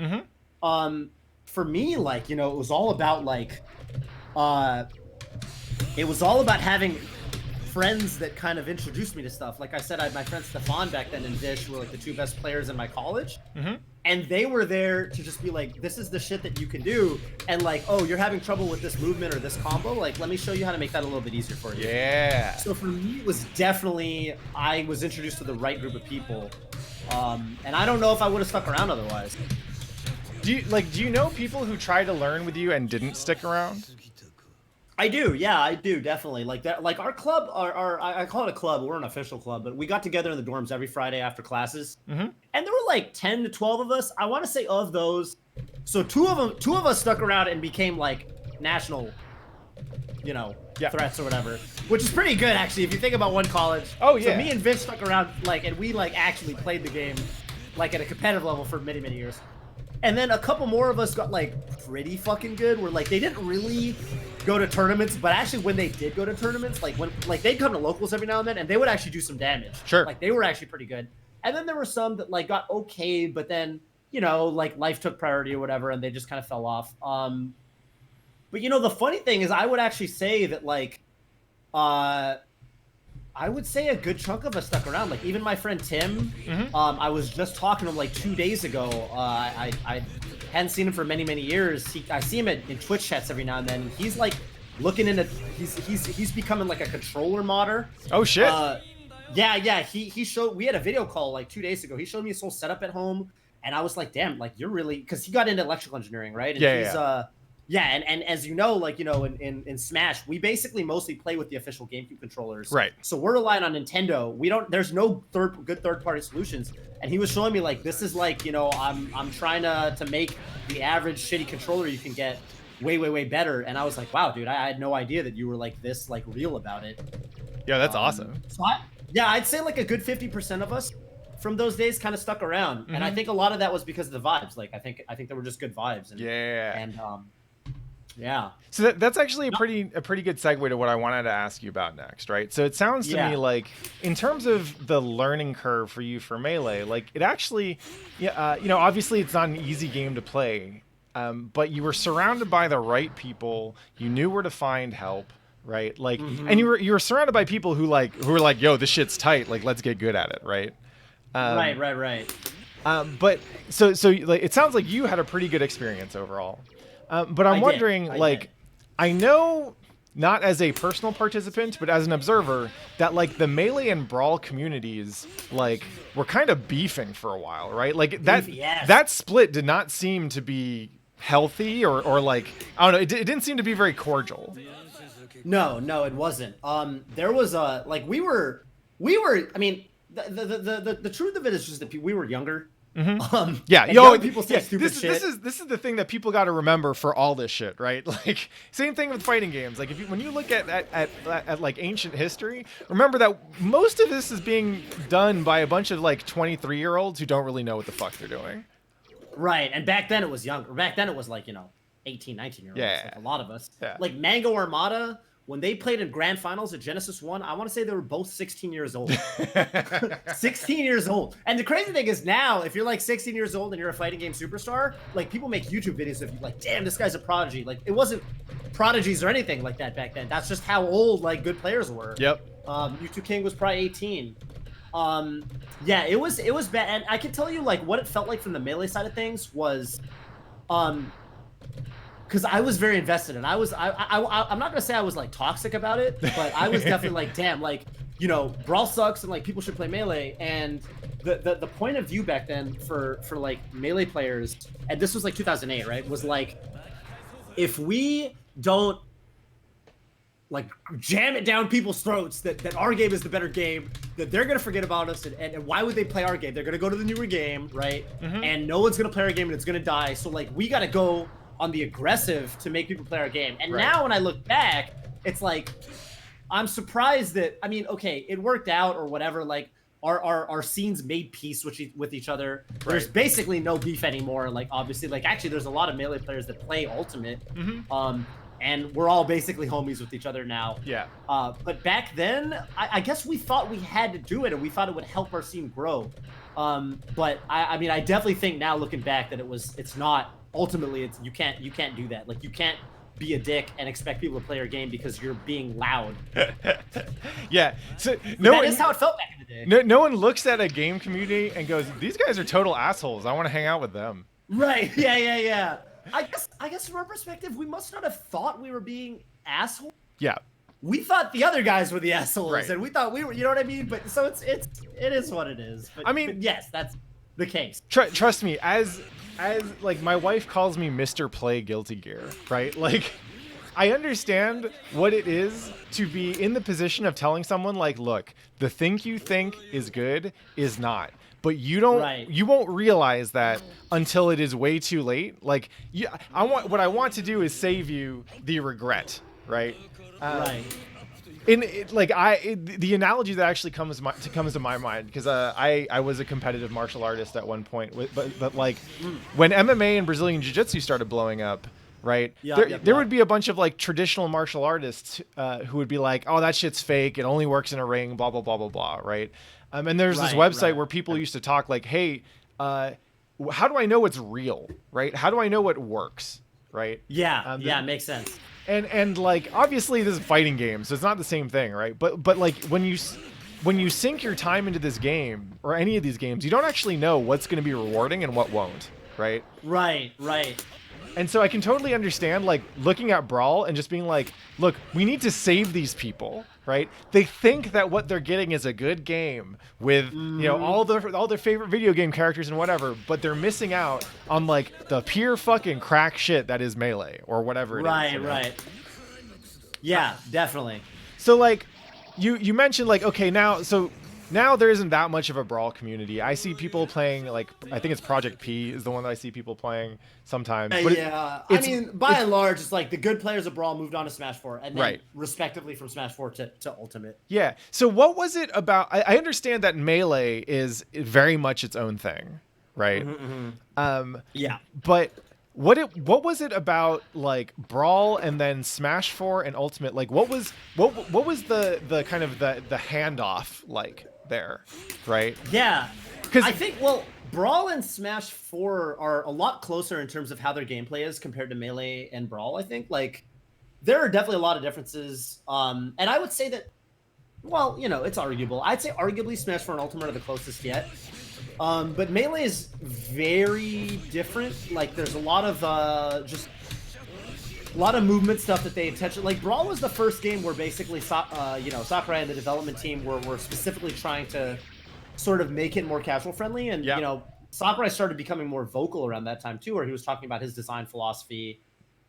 For me, like, it was all about like, it was all about having friends that kind of introduced me to stuff. Like I said, I had my friend Stefan back then and Dish were like the two best players in my college. And they were there to just be like, this is the shit that you can do. And like, oh, you're having trouble with this movement or this combo. Like, let me show you how to make that a little bit easier for you. Yeah. So for me, it was definitely, I was introduced to the right group of people. And I don't know if I would have stuck around otherwise. Do you know people who tried to learn with you and didn't stick around? I do, yeah, I do, definitely. Like that, like our club, I call it a club. We're an official club, but we got together in the dorms every Friday after classes, and there were like 10 to 12 of us. I want to say of those, so two of us stuck around and became like national, threats or whatever, which is pretty good actually if you think about one college. Oh yeah. So me and Vince stuck around and we actually played the game at a competitive level for many years. And then a couple more of us got pretty fucking good. Where they didn't really go to tournaments, but actually when they did go to tournaments, they'd come to locals every now and then, and they would actually do some damage. Sure. They were actually pretty good. And then there were some that got okay, but then life took priority or whatever, and they just kind of fell off. But the funny thing is, I would actually say that I would say a good chunk of us stuck around. Even my friend Tim, I was just talking to him 2 days ago. I hadn't seen him for many years. I see him in Twitch chats every now and then. He's looking into he's becoming a controller modder. Oh shit. Yeah. He showed, we had a video call 2 days ago. He showed me his whole setup at home, and I was like, damn, you're really, because he got into electrical engineering, right? And he's and as in Smash, we basically mostly play with the official GameCube controllers. Right. So we're relying on Nintendo. There's no good third-party solutions. And he was showing me this is I'm trying to make the average shitty controller you can get way better. And I was like, wow, dude, I had no idea that you were this real about it. Yeah, that's awesome. So I'd say a good 50% of us from those days kind of stuck around. And I think a lot of that was because of the vibes. I think there were just good vibes. And, Yeah. So that's actually a pretty good segue to what I wanted to ask you about next, right? So it sounds to me like, in terms of the learning curve for you for Melee, like it actually, yeah, obviously it's not an easy game to play, but you were surrounded by the right people. You knew where to find help, right? Like, and you were surrounded by people who were like, yo, this shit's tight. Like, let's get good at it, right? Right. But so like, it sounds like you had a pretty good experience overall. But I'm wondering, I know, not as a personal participant, but as an observer, that like the Melee and Brawl communities like were kind of beefing for a while, right? Like that split did not seem to be healthy or like, I don't know, it didn't seem to be very cordial. No, it wasn't. There was like we were. I mean, the truth of it is just that we were younger. People say stupid shit. This is the thing that people got to remember for all this shit, right? Like, same thing with fighting games. Like, when you look at like ancient history, remember that most of this is being done by a bunch of like 23-year-olds who don't really know what the fuck they're doing. Right, and back then it was younger. Back then it was like 18, 19-year-olds. Yeah, like a lot of us. Yeah. Like Mango Armada. When they played in grand finals at Genesis 1, I want to say they were both 16 years old. 16 years old. And the crazy thing is now, if you're like 16 years old and you're a fighting game superstar, like people make YouTube videos of you like, damn, this guy's a prodigy. Like it wasn't prodigies or anything like that back then. That's just how old like good players were. Yep. U2 King was probably 18. Yeah, it was bad. And I can tell you like what it felt like from the Melee side of things was, because I was very invested, and I'm not gonna say I was like toxic about it, but I was definitely like, damn, like Brawl sucks, and like people should play Melee. And the point of view back then for like Melee players, and this was like 2008, right? Was like, if we don't like jam it down people's throats that our game is the better game, that they're gonna forget about us, and why would they play our game? They're gonna go to the newer game, right? And no one's gonna play our game, and it's gonna die. So like we gotta go on the aggressive to make people play our game. And now when I look back, it's like, I'm surprised that, I mean, okay, it worked out or whatever. Like our scenes made peace with each other. There's basically no beef anymore. Like obviously, like actually there's a lot of Melee players that play Ultimate. And we're all basically homies with each other now. Yeah. But back then, I guess we thought we had to do it, and we thought it would help our scene grow. But I mean, I definitely think now looking back that it's not. Ultimately, you can't do that. Like you can't be a dick and expect people to play your game because you're being loud. Yeah. So that is how it felt back in the day. No one looks at a game community and goes, "These guys are total assholes. I want to hang out with them." Right. Yeah. I guess from our perspective, we must not have thought we were being assholes. Yeah. We thought the other guys were the assholes, and we thought we were. You know what I mean? But so it is what it is. But, I mean, but yes, that's the case. Trust me, as like my wife calls me Mr. Play Guilty Gear, right? Like I understand what it is to be in the position of telling someone like, look, the thing you think is good is not. But you won't realize that until it is way too late. Like what I want to do is save you the regret, right? The analogy that actually comes to my mind, because I was a competitive martial artist at one point, but like when MMA and Brazilian Jiu-Jitsu started blowing up, right? There would be a bunch of like traditional martial artists who would be like, oh, that shit's fake. It only works in a ring, blah, blah, blah, blah, blah, right? And there's this website where people used to talk like, hey, how do I know it's real, right? How do I know it works, right? Yeah, it makes sense. And like obviously this is fighting games, so it's not the same thing, right? But like when you sink your time into this game or any of these games, you don't actually know what's going to be rewarding and what won't, right? Right. And so I can totally understand like looking at Brawl and just being like, look, we need to save these people, right? They think that what they're getting is a good game with all their favorite video game characters and whatever, but they're missing out on like the pure fucking crack shit that is Melee or whatever it is. Right. Yeah, definitely. So like you mentioned like, okay, now there isn't that much of a Brawl community. I see people playing like, I think it's Project P is the one that I see people playing sometimes. But I mean, by and large, it's like the good players of Brawl moved on to Smash 4 and then respectively from Smash 4 to Ultimate. Yeah. So what was it about? I understand that Melee is very much its own thing, right? Yeah. But what was it about like Brawl and then Smash 4 and Ultimate? Like what was the kind of the handoff like there, right? Yeah, Because I think, well, Brawl and Smash 4 are a lot closer in terms of how their gameplay is compared to Melee and Brawl. I think like there are definitely a lot of differences. And I would say that, well, you know, it's arguable. I'd say arguably Smash 4 and Ultimate are the closest yet. But Melee is very different. Like there's a lot of just a lot of movement stuff that they intentionally, like Brawl was the first game where basically you know, Sakurai and the development team were specifically trying to sort of make it more casual friendly, and you know, Sakurai started becoming more vocal around that time too, where he was talking about his design philosophy,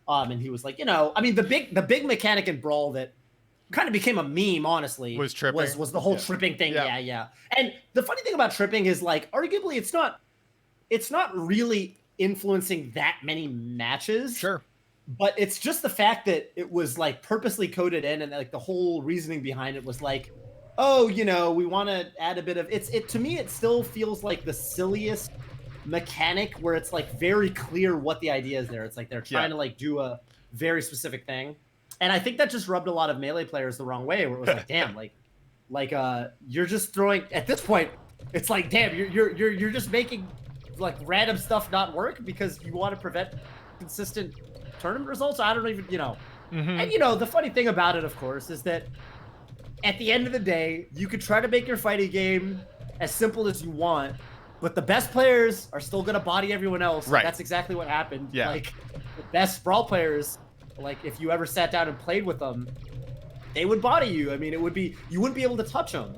and he was like, you know, I mean, the big mechanic in Brawl that kind of became a meme, honestly, was tripping, was the whole tripping thing. Yeah. And the funny thing about tripping is like, arguably, it's not really influencing that many matches. Sure. But it's just the fact that it was like purposely coded in, and like the whole reasoning behind it was like, oh, you know, we want to add a bit of it. To me, it still feels like the silliest mechanic where it's like very clear what the idea is there. It's like they're trying to like do a very specific thing. And I think that just rubbed a lot of Melee players the wrong way, where it was like, damn, like you're just throwing, at this point, it's like, damn, you're just making like random stuff not work because you want to prevent consistent tournament results. I don't even, you know. And you know, the funny thing about it, of course, is that at the end of the day, you could try to make your fighting game as simple as you want, but the best players are still gonna body everyone else. Right. That's exactly what happened. Yeah. Like the best Brawl players, like if you ever sat down and played with them, they would body you. I mean, you wouldn't be able to touch them.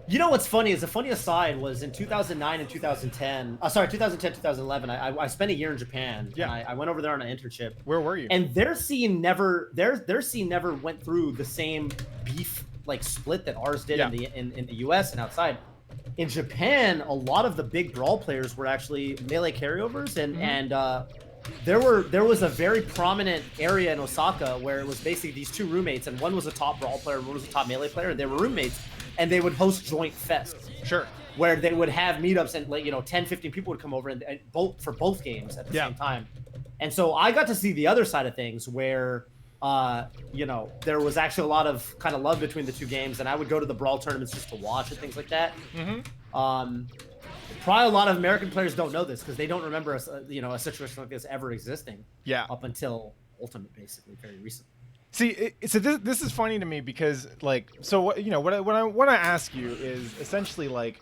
You know what's funny is, a funny aside was in 2009 and 2010, 2010, 2011, I spent a year in Japan. Yeah. And I went over there on an internship. Where were you? And their scene never went through the same beef like split that ours did in the US and outside. In Japan, a lot of the big Brawl players were actually Melee carryovers, and there was a very prominent area in Osaka where it was basically these two roommates, and one was a top Brawl player and one was a top Melee player, and they were roommates, and they would host joint fests. Sure. Where they would have meetups, and like, you know, 10, 15 people would come over and for both games at the same time. And so I got to see the other side of things where, you know, there was actually a lot of kind of love between the two games, and I would go to the Brawl tournaments just to watch and things like that. Probably a lot of American players don't know this because they don't remember you know, a situation like this ever existing. Yeah. Up until Ultimate, basically, very recently. See, so this is funny to me because, like, so what, you know, what I want to ask you is essentially like,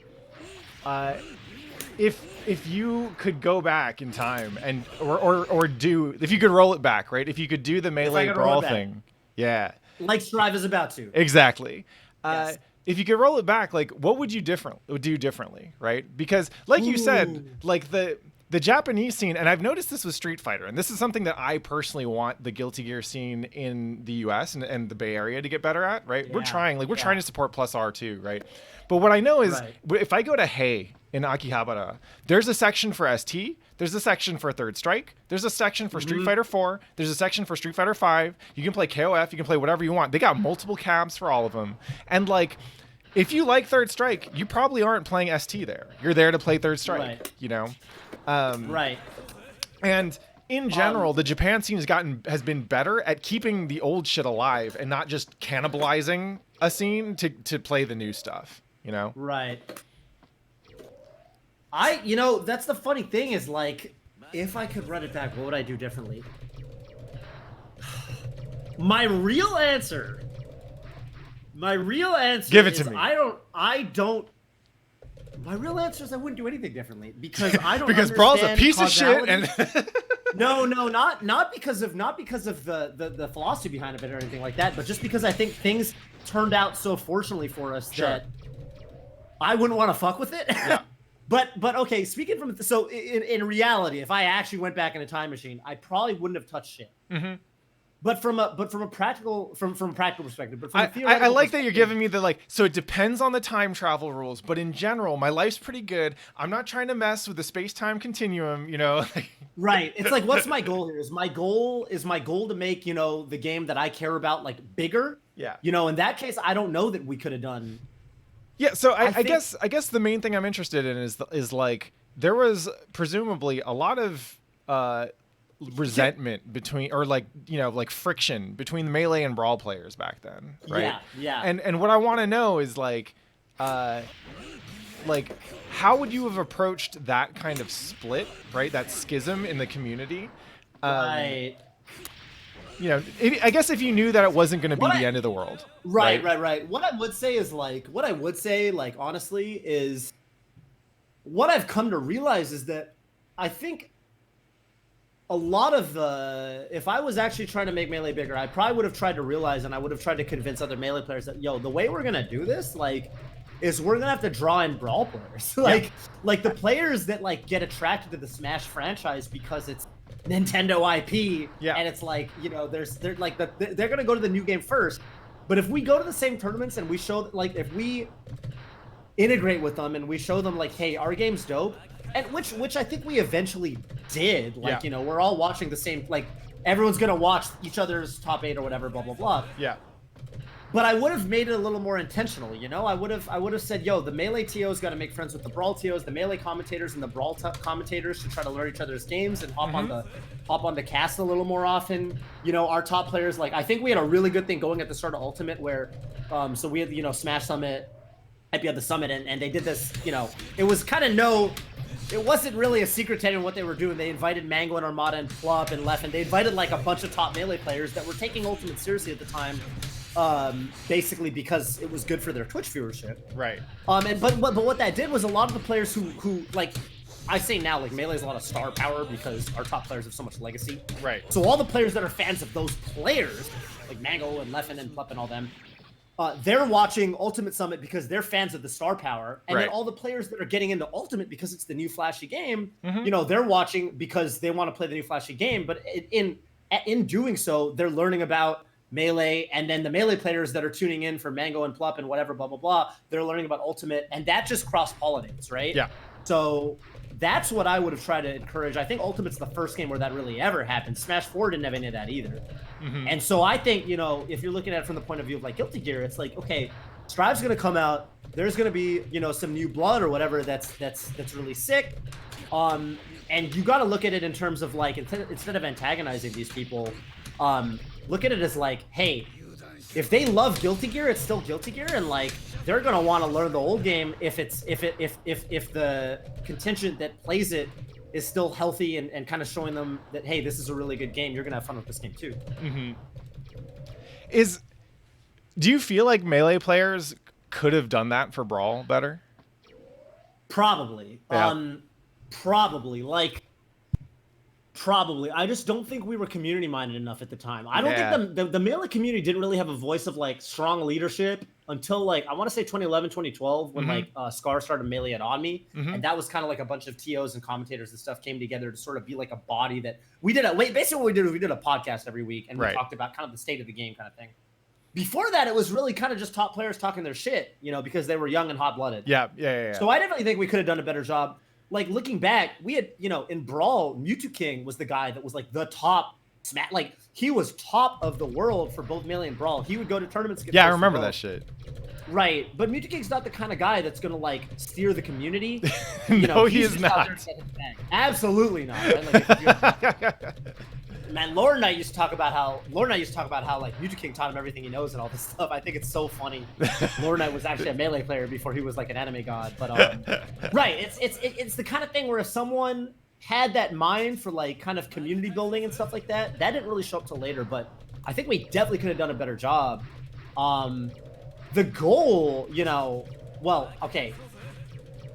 if you could go back in time and or do, if you could roll it back, right? If you could do the Melee Brawl thing, like Strive is about to. Exactly. Yes. If you could roll it back, like, what would you do differently, right? Because, like you said, like the Japanese scene, and I've noticed this with Street Fighter, and this is something that I personally want the Guilty Gear scene in the US and the Bay Area to get better at, right? We're trying to support Plus R too, right? But what I know is, if I go to Hey in Akihabara, there's a section for ST, there's a section for Third Strike, there's a section for Street Fighter 4, there's a section for Street Fighter 5, you can play KOF, you can play whatever you want. They got multiple cabs for all of them. And like, if you like Third Strike, you probably aren't playing ST there. You're there to play Third Strike, you know? And in general, the Japan scene has been better at keeping the old shit alive and not just cannibalizing a scene to play the new stuff, you know? Right. You know, that's the funny thing is, like, if I could run it back, what would I do differently? My real answer Give it to me. My real answer is I wouldn't do anything differently because I don't because Brawl's a piece causality. of shit and No, not because of the philosophy behind it or anything like that, but just because I think things turned out so fortunately for us that I wouldn't want to fuck with it. Yeah. But okay, speaking from so in reality, if I actually went back in a time machine, I probably wouldn't have touched shit. But from a practical perspective, but from a theoretical I like that you're giving me the like. So it depends on the time travel rules, but in general, my life's pretty good. I'm not trying to mess with the space-time continuum, you know. Right. It's like, what's my goal here? Is my goal to make, you know, the game that I care about like bigger? Yeah. You know, in that case, I don't know that we could have done. Yeah. So I guess the main thing I'm interested in is like, there was presumably a lot of resentment between, or like, you know, like friction between the Melee and Brawl players back then, right? Yeah, yeah. And what I want to know is like how would you have approached that kind of split, right? That schism in the community. Right. You know, I guess if you knew that it wasn't going to be the end of the world. Right. What I would say is like, honestly, is what I've come to realize is that I think a lot of if I was actually trying to make Melee bigger, I probably would have tried to realize, and I would have tried to convince other Melee players that, yo, the way we're going to do this, like, is we're going to have to draw in Brawl players. Like the players that like get attracted to the Smash franchise because it's Nintendo IP, and it's like, you know, they're gonna go to the new game first. But if we go to the same tournaments and we show, like, if we integrate with them and we show them like, hey, our game's dope, and which I think we eventually did, like, you know, we're all watching the same, like, everyone's gonna watch each other's top 8 or whatever, blah blah blah. Yeah. But I would have made it a little more intentional, you know? I would have said, yo, the Melee TOs got to make friends with the Brawl TOs, the Melee commentators and the Brawl commentators should try to learn each other's games and hop on the cast a little more often. You know, our top players, like, I think we had a really good thing going at the start of Ultimate where, so we had, you know, Smash Summit, IP at the Summit, and they did this, you know, it was kind of it wasn't really a secret to anyone what they were doing. They invited Mango and Armada and Plup and Leffen. They invited like a bunch of top Melee players that were taking Ultimate seriously at the time. Basically because it was good for their Twitch viewership. Right. But what that did was a lot of the players who like, I say now, like, Melee is a lot of star power because our top players have so much legacy. Right. So all the players that are fans of those players, like Mango and Leffen and Plup and all them, they're watching Ultimate Summit because they're fans of the star power. And then all the players that are getting into Ultimate because it's the new flashy game, you know, they're watching because they want to play the new flashy game. But in doing so, they're learning about Melee, and then the Melee players that are tuning in for Mango and Plup and whatever, blah, blah, blah, they're learning about Ultimate, and that just cross-pollinates, right? Yeah. So that's what I would have tried to encourage. I think Ultimate's the first game where that really ever happened. Smash 4 didn't have any of that either. And so I think, you know, if you're looking at it from the point of view of, like, Guilty Gear, it's like, okay, Strive's going to come out, there's going to be, you know, some new blood or whatever that's really sick. And you got to look at it in terms of, like, instead of antagonizing these people, look at it as like, hey, if they love Guilty Gear, it's still Guilty Gear, and like they're gonna want to learn the old game if the contingent that plays it is still healthy and kind of showing them that, hey, this is a really good game. You're gonna have fun with this game too. Do you feel like Melee players could have done that for Brawl better? Probably. Yeah. Probably. I just don't think we were community minded enough at the time. I don't think the Melee community didn't really have a voice of like strong leadership until like, I want to say 2011, 2012 when like Scar started Melee at On Me. And that was kind of like a bunch of TOs and commentators and stuff came together to sort of be like a body that we did. Basically what we did was we did a podcast every week and we talked about kind of the state of the game kind of thing. Before that, it was really kind of just top players talking their shit, you know, because they were young and hot-blooded. Yeah. So I definitely think we could have done a better job. Like, looking back, we had, you know, in Brawl, Mewtwo King was the guy that was, like, the top like, he was top of the world for both Melee and Brawl. He would go to tournaments. Yeah, I remember that shit. Right. But Mewtwo King's not the kind of guy that's going to, like, steer the community. No, you know, he is not. Absolutely not. Right? Like, man, Lord Knight used to talk about how like Mewtwo King taught him everything he knows and all this stuff. I think it's so funny. Lord Knight was actually a Melee player before he was like an anime god. But right, it's the kind of thing where if someone had that mind for like kind of community building and stuff like that, that didn't really show up till later. But I think we definitely could have done a better job. The goal, you know, well, okay.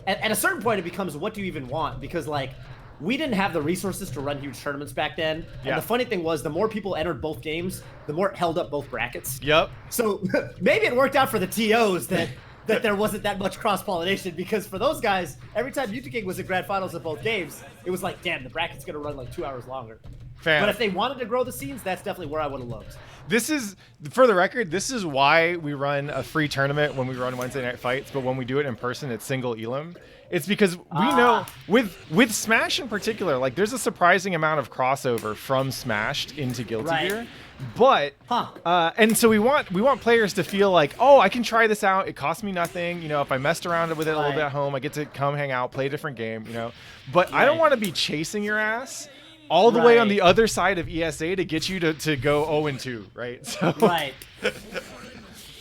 At a certain point, it becomes, what do you even want? Because like, we didn't have the resources to run huge tournaments back then. And the funny thing was, the more people entered both games, the more it held up both brackets. Yep. So maybe it worked out for the TOs that there wasn't that much cross-pollination, because for those guys, every time Mewtwo King was in grand finals of both games, it was like, damn, the bracket's going to run like 2 hours longer. But if they wanted to grow the scenes, that's definitely where I would have looked. This is, for the record, this is why we run a free tournament when we run Wednesday night fights, but when we do it in person, it's single elim. It's because we know with Smash in particular, like there's a surprising amount of crossover from Smashed into Guilty Gear. But Huh. and so we want players to feel like, oh, I can try this out. It costs me nothing. You know, if I messed around with it a little bit at home, I get to come hang out, play a different game. You know, but I don't want to be chasing your ass all the way on the other side of ESA to get you to go 0-2, right? So Right.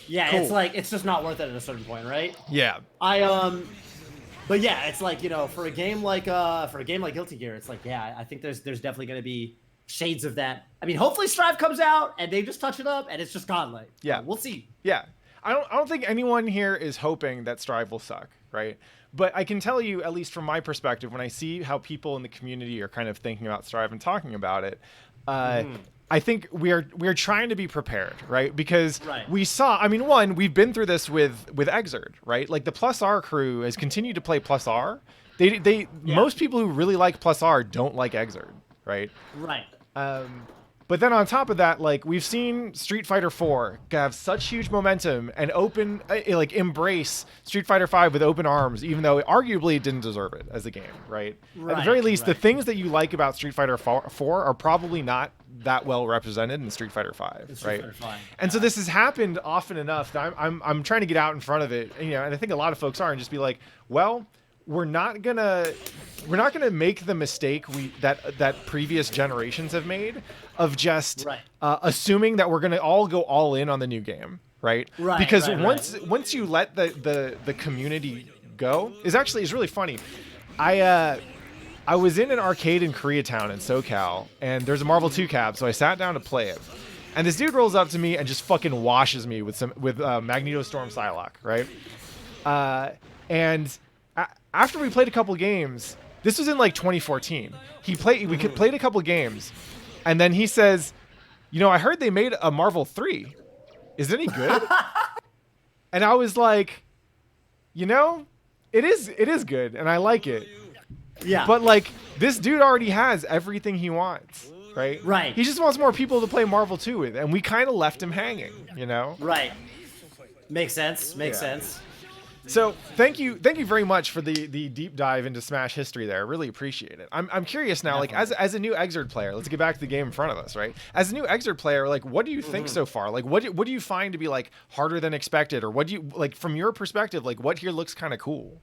Yeah, Cool. it's like it's just not worth it at a certain point, right? yeah, But yeah, it's like, you know, for a game like Guilty Gear, it's like, yeah, I think there's definitely going to be shades of that. I mean, hopefully Strive comes out and they just touch it up and it's just godlike. Yeah. We'll see. yeah. I don't think anyone here is hoping that Strive will suck, right? But I can tell you, at least from my perspective, when I see how people in the community are kind of thinking about Strive and talking about it, I think we're trying to be prepared, right? Because we saw, I mean, one, we've been through this with Exerd, right? Like the Plus R crew has continued to play Plus R. Most people who really like Plus R don't like Exerd, right? Right. But then on top of that, like we've seen Street Fighter 4 have such huge momentum and embrace Street Fighter 5 with open arms, even though it arguably didn't deserve it as a game, right? At the very least, the things that you like about Street Fighter 4 are probably not that well represented in Street Fighter 5, right? And so this has happened often enough that I'm trying to get out in front of it, and, you know, and I think a lot of folks are, and just be like, well, we're not gonna make the mistake that previous generations have made of just assuming that we're gonna all go all in on the new game, right? Because once you let the community go, is really funny. I was in an arcade in Koreatown in SoCal, and there's a Marvel 2 cap, so I sat down to play it. And this dude rolls up to me and just fucking washes me with Magneto Storm Psylocke, right? And after we played a couple games, this was in like 2014. We played a couple games, and then he says, "You know, I heard they made a Marvel 3. Is it any good?" And I was like, "You know, it is good, and I like it." Yeah. But like, this dude already has everything he wants, right? Right. He just wants more people to play Marvel 2 with, and we kind of left him hanging, you know? Right. Makes sense. Makes sense. So thank you very much for the deep dive into Smash history there. I really appreciate it. I'm curious now, like as a new Exerd player, let's get back to the game in front of us, right? As a new Exerd player, like what do you think so far? Like what do you find to be like harder than expected, or what do you like from your perspective? Like what here looks kind of cool?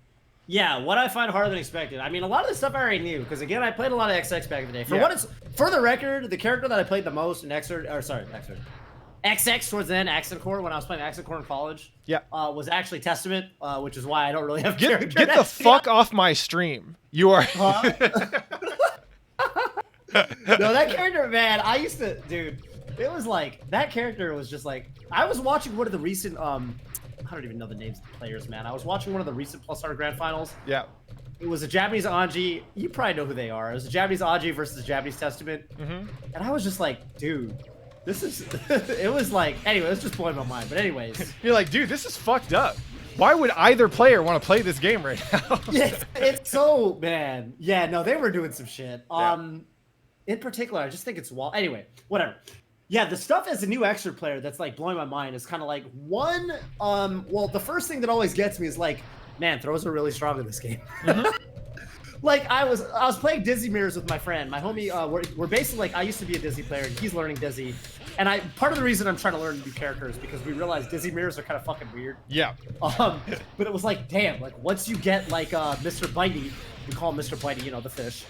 Yeah, what I find harder than expected. I mean, a lot of the stuff I already knew, because again, I played a lot of XX back in the day. For the record, the character that I played the most in XX towards the end, Accent Core, when I was playing Accent Core in college, was actually Testament, which is why I don't really have character. Get the fuck off my stream. You are. No, that character, man, I used to, dude. It was like that character was just like I was watching one of the recent I don't even know the names of the players, man. I was watching one of the recent Plus R Grand Finals. Yeah. It was a Japanese Anji. You probably know who they are. It was a Japanese Anji versus a Japanese Testament. And I was just like, dude, this is... It was like... Anyway, it's just blowing my mind. But anyways. You're like, dude, this is fucked up. Why would either player want to play this game right now? It's so... Man. Yeah, no, they were doing some shit. In particular, I just think it's... Anyway, whatever. Yeah, the stuff as a new extra player that's like blowing my mind is kind of like one, well, the first thing that always gets me is like, man, throws are really strong in this game. Like I was playing Dizzy Mirrors with my friend, my homie. We're basically like, I used to be a Dizzy player and he's learning Dizzy, and part of the reason I'm trying to learn new characters because we realized Dizzy Mirrors are kind of fucking weird. Yeah. But it was like, damn, like once you get like Mr. Bitey, we call him Mr. Bitey, you know, the fish,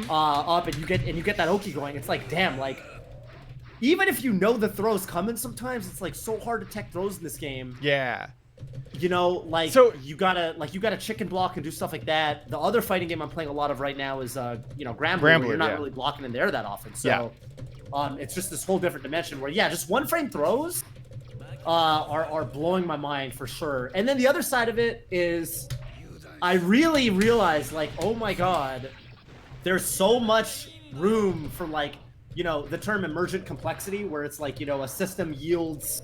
up and you get that Oki going, it's like, damn, like. Even if you know the throws coming, sometimes it's like so hard to tech throws in this game. Yeah. You know, like so, you gotta chicken block and do stuff like that. The other fighting game I'm playing a lot of right now is you know, Granblue, where you're not really blocking in there that often. So it's just this whole different dimension where just one frame throws are blowing my mind for sure. And then the other side of it is I really realized like, oh my god, there's so much room for like, you know, the term emergent complexity, where it's like, you know, a system yields,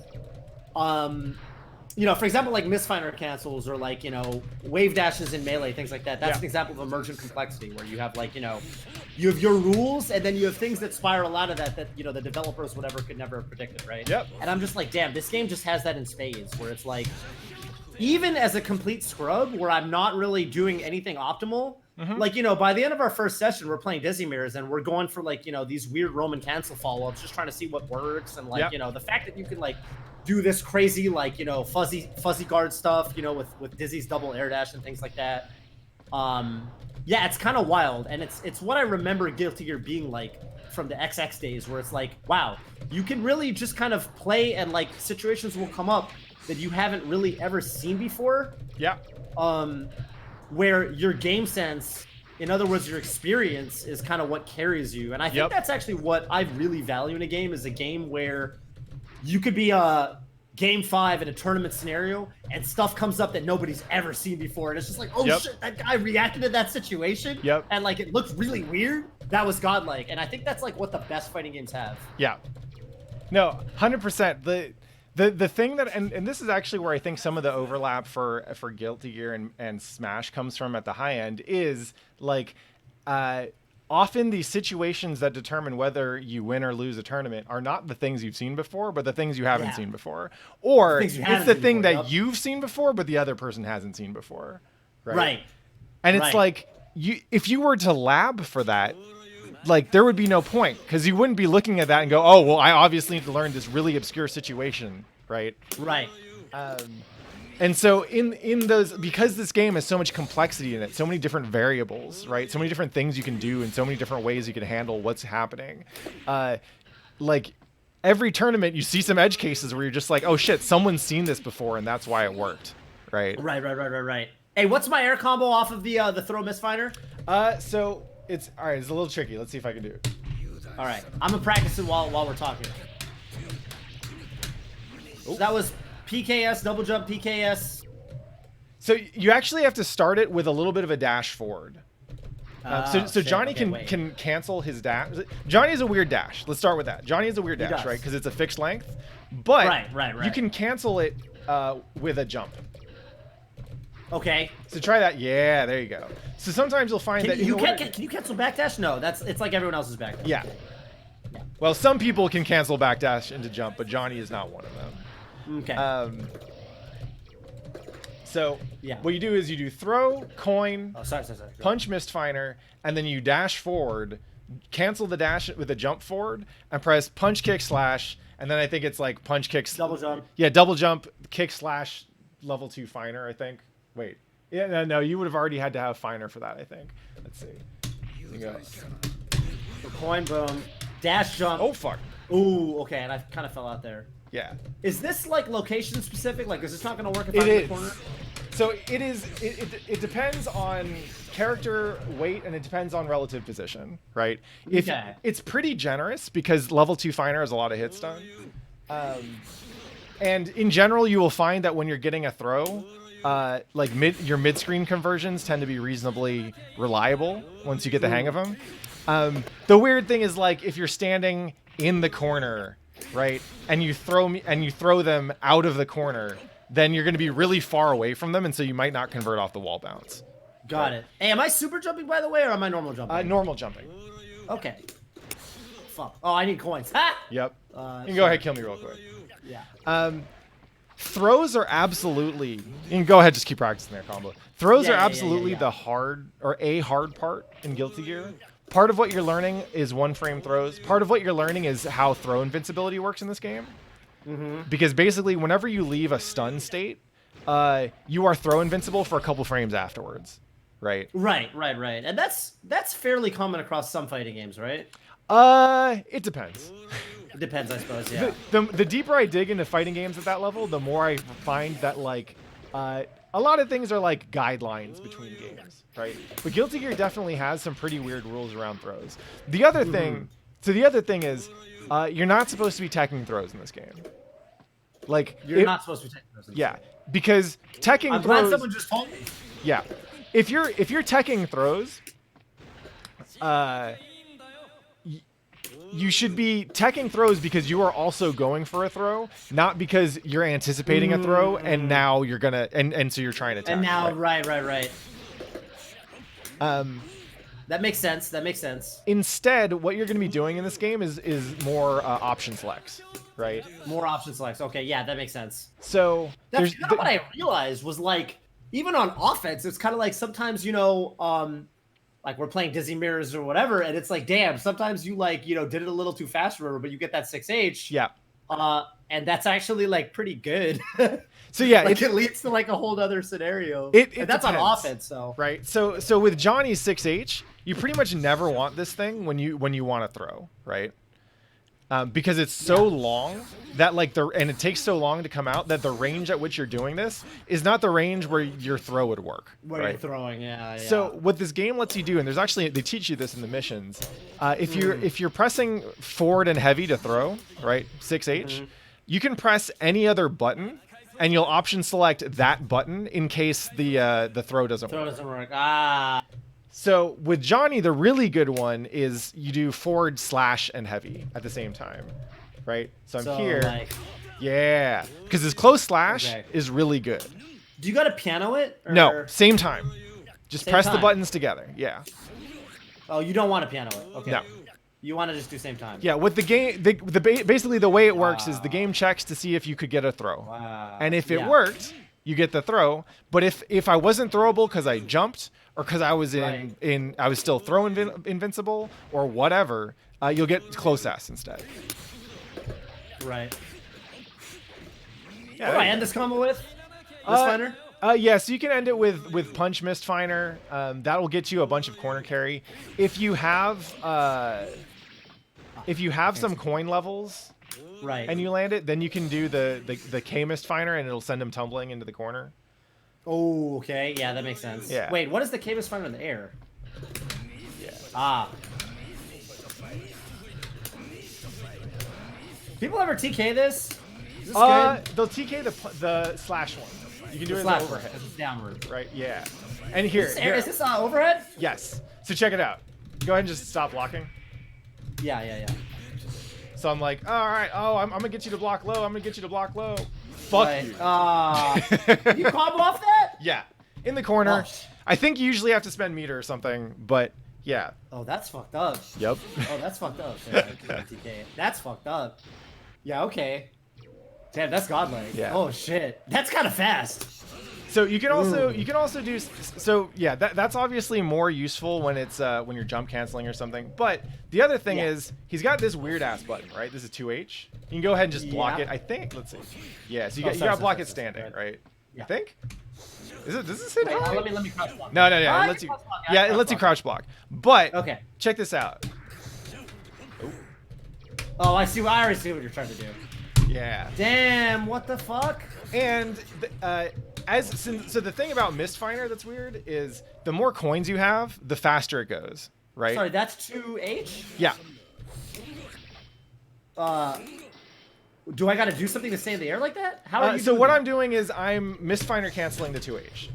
you know, for example, like misfire cancels or like, you know, wave dashes in Melee, things like that. That's an example of emergent complexity, where you have like, you know, you have your rules and then you have things that spiral out of that, you know, the developers, whatever, could never have predicted, right? Yep. And I'm just like, damn, this game just has that in spades, where it's like, even as a complete scrub, where I'm not really doing anything optimal, Like, you know, by the end of our first session, we're playing Dizzy Mirrors and we're going for like, you know, these weird Roman cancel follow-ups, just trying to see what works. And like, you know, the fact that you can like do this crazy, like, you know, fuzzy guard stuff, you know, with Dizzy's double air dash and things like that. Yeah, it's kind of wild. And it's what I remember Guilty Gear being like from the XX days, where it's like, wow, you can really just kind of play and like situations will come up that you haven't really ever seen before. Yeah. Where your game sense, in other words, your experience, is kind of what carries you. And I think that's actually what I really value in a game, is a game where you could be a game 5 in a tournament scenario and stuff comes up that nobody's ever seen before. And it's just like, oh shit, that guy reacted to that situation. And like, it looked really weird. That was godlike. And I think that's like what the best fighting games have. Yeah. No, 100%. The thing that, and this is actually where I think some of the overlap for Guilty Gear and Smash comes from at the high end, is like often these situations that determine whether you win or lose a tournament are not the things you've seen before, but the things you haven't seen before. Or it's the thing that you've seen before, but the other person hasn't seen before. Right. And it's like, if you were to lab for that, like, there would be no point, because you wouldn't be looking at that and go, oh, well, I obviously need to learn this really obscure situation, right? And so in those, because this game has so much complexity in it, so many different variables, right? So many different things you can do and so many different ways you can handle what's happening. Like, every tournament, you see some edge cases where you're just like, oh, shit, someone's seen this before, and that's why it worked, right? Right. Hey, what's my air combo off of the throw misfire? So... It's all right. It's a little tricky. Let's see if I can do it. All right, I'm gonna practice it while we're talking. So that was PKS, double jump, PKS. So you actually have to start it with a little bit of a dash forward. So Johnny can cancel his dash. Johnny has a weird dash. Let's start with that. Johnny has a weird dash, right? Because it's a fixed length. But you can cancel it with a jump. Okay. So try that. Yeah, there you go. So sometimes you'll find that can you cancel backdash? No, it's like everyone else's backdash. Yeah. Well, some people can cancel backdash into jump, but Johnny is not one of them. Okay. So what you do is you do throw, coin, sorry. punch, misfire, and then you dash forward, cancel the dash with a jump forward, and press punch, kick, slash, and then I think it's like punch, kick, double jump. Yeah, double jump, kick, slash, level 2 finer, I think. Wait. Yeah, no, you would have already had to have finer for that, I think. Let's see. Here you go. The coin, boom. Dash jump. Oh, fuck. Ooh, okay, and I kind of fell out there. Yeah. Is this, like, location specific? Like, is this not going to work if I'm in the corner? So it is, it depends on character weight, and it depends on relative position, right? It's pretty generous, because level 2 finer has a lot of hit stun. And in general, you will find that when you're getting a throw, like your mid-screen conversions tend to be reasonably reliable once you get the hang of them. The weird thing is, like, if you're standing in the corner, right, and you throw them out of the corner, then you're going to be really far away from them, and so you might not convert off the wall bounce. Got it. Hey, am I super jumping, by the way, or am I normal jumping? Normal jumping. Okay. Fuck. Oh, I need coins. Ha! Yep. You can go ahead and kill me real quick. Yeah. Throws are absolutely... You can go ahead, just keep practicing their combo. Throws are absolutely the hard part in Guilty Gear. Part of what you're learning is one-frame throws. Part of what you're learning is how throw invincibility works in this game. Because basically, whenever you leave a stun state, you are throw invincible for a couple frames afterwards, right? Right. And that's fairly common across some fighting games, right? It depends. It depends, I suppose, yeah. The deeper I dig into fighting games at that level, the more I find that, like, a lot of things are like guidelines between games, right? But Guilty Gear definitely has some pretty weird rules around throws. The other thing is, you're not supposed to be teching throws in this game. Like, you're not supposed to be teching throws in this game. Because teching I'm throws... glad someone just told me. Yeah. If you're teching throws, you should be teching throws because you are also going for a throw, not because you're anticipating a throw and now you're gonna and so you're trying to tech. And now, right. That makes sense. Instead, what you're gonna be doing in this game is more option selects, right? More option selects. Okay, yeah, that makes sense. So that's kind of what I realized was, like, even on offense, it's kind of like sometimes, you know, like we're playing Dizzy Mirrors or whatever, and it's like, damn, sometimes you like, you know, did it a little too fast or whatever, but you get that 6H. Yeah. And that's actually like pretty good. So yeah, like it leads to like a whole other scenario. And that's depends, on offense, so right. So with Johnny's 6H, you pretty much never want this thing when you want to throw, right? Because it's so long that like and it takes so long to come out that the range at which you're doing this is not the range where your throw would work. Where right? you're throwing, yeah. So what this game lets you do, and there's actually they teach you this in the missions, if you're pressing forward and heavy to throw, right, 6H, you can press any other button, and you'll option select that button in case the throw doesn't work. So with Johnny, the really good one is you do forward, slash, and heavy at the same time, right? So I'm here. Like, yeah, because his close slash is really good. Do you got to piano it? Or? No, same time. Just press the buttons together. Yeah. Oh, you don't want to piano it? Okay. No. You want to just do same time? Yeah. With the game, basically the way it works is the game checks to see if you could get a throw, and if it worked, you get the throw. But if I wasn't throwable because I jumped, or because I was I was still throw invincible or whatever, you'll get close S instead. Right. Yeah. What do I end this combo with? Mistfinder? Yeah, so you can end it with Punch Mistfinder. That'll get you a bunch of corner carry. If you have some coin levels, right, and you land it, then you can do the K Mistfinder, and it'll send him tumbling into the corner. Oh, okay. Yeah, that makes sense. Yeah. Wait, what is the K Mistfinder in the air? Yeah. People ever TK this? Is this good? They'll TK the slash one. You can do it as an overhead. It's downward. Right, yeah. And here. Is this overhead? Yes. So check it out. Go ahead and just stop blocking. Yeah. So I'm like, all right, I'm going to get you to block low. I'm going to get you to block low. Fuck you. You combo off that? Yeah. In the corner. Oh. I think you usually have to spend meter or something, but yeah. Oh, that's fucked up. Yep. Oh, that's fucked up. That's fucked up. Yeah, okay. Damn, that's godlike. Yeah. Oh shit, that's kind of fast. So you can also do yeah, that's obviously more useful when it's when you're jump canceling or something. But the other thing is he's got this weird ass button, right? This is 2H. You can go ahead and just block it. I think. Let's see. Yeah. So you got to block it standing, right? Yeah. I think. Does this hit? Let me crouch block. No. It lets you. Yeah, it lets you crouch block. But okay, check this out. Oh, I see. I already see what you're trying to do. Yeah. Damn, what the fuck? And so the thing about Mistfinder that's weird is the more coins you have, the faster it goes, right? Sorry, that's 2H? Yeah. Do I got to do something to stay in the air like that? How are you so what I'm doing is I'm Mistfinder canceling the 2H.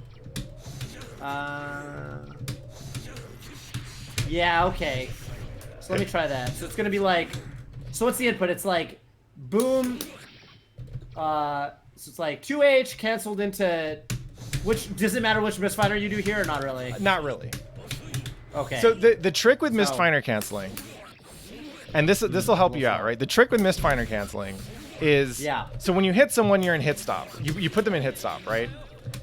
Yeah, okay. So let me try that. So it's going to be like, so what's the input? It's like boom. So it's like 2H canceled into does it matter which Mistfinder you do here or not really? Not really. Okay. So the trick with Mistfinder canceling, and this will help you out, right? The trick with Mistfinder canceling is so when you hit someone, you're in hit stop. You put them in hit stop, right?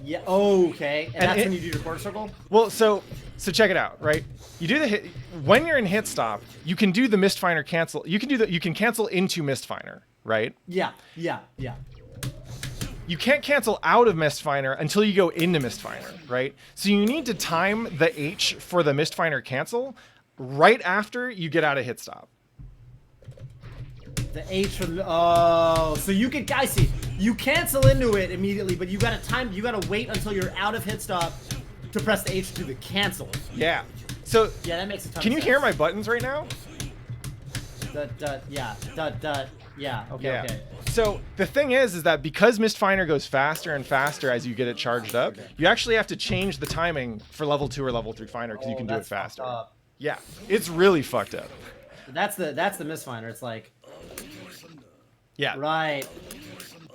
Yeah. Oh, okay. And that's when you do your quarter circle? Well, so check it out, right? You do the hit when you're in hit stop. You can do the Mistfinder cancel. You can cancel into Mistfinder, right? Yeah. You can't cancel out of Mistfinder until you go into Mistfinder, right? So you need to time the H for the Mistfinder cancel right after you get out of hit stop. The H from so you can see you cancel into it immediately, but you gotta wait until you're out of hit stop to press the H to do the cancel. Yeah. So yeah, that makes a ton Can of you sense. hear my buttons right now? Yeah. Okay. So the thing is that because Mistfinder goes faster and faster as you get it charged up, you actually have to change the timing for level 2 or level 3 Finder because you can do it faster. Yeah, it's really fucked up. That's the Mistfinder. It's like. Yeah. Right.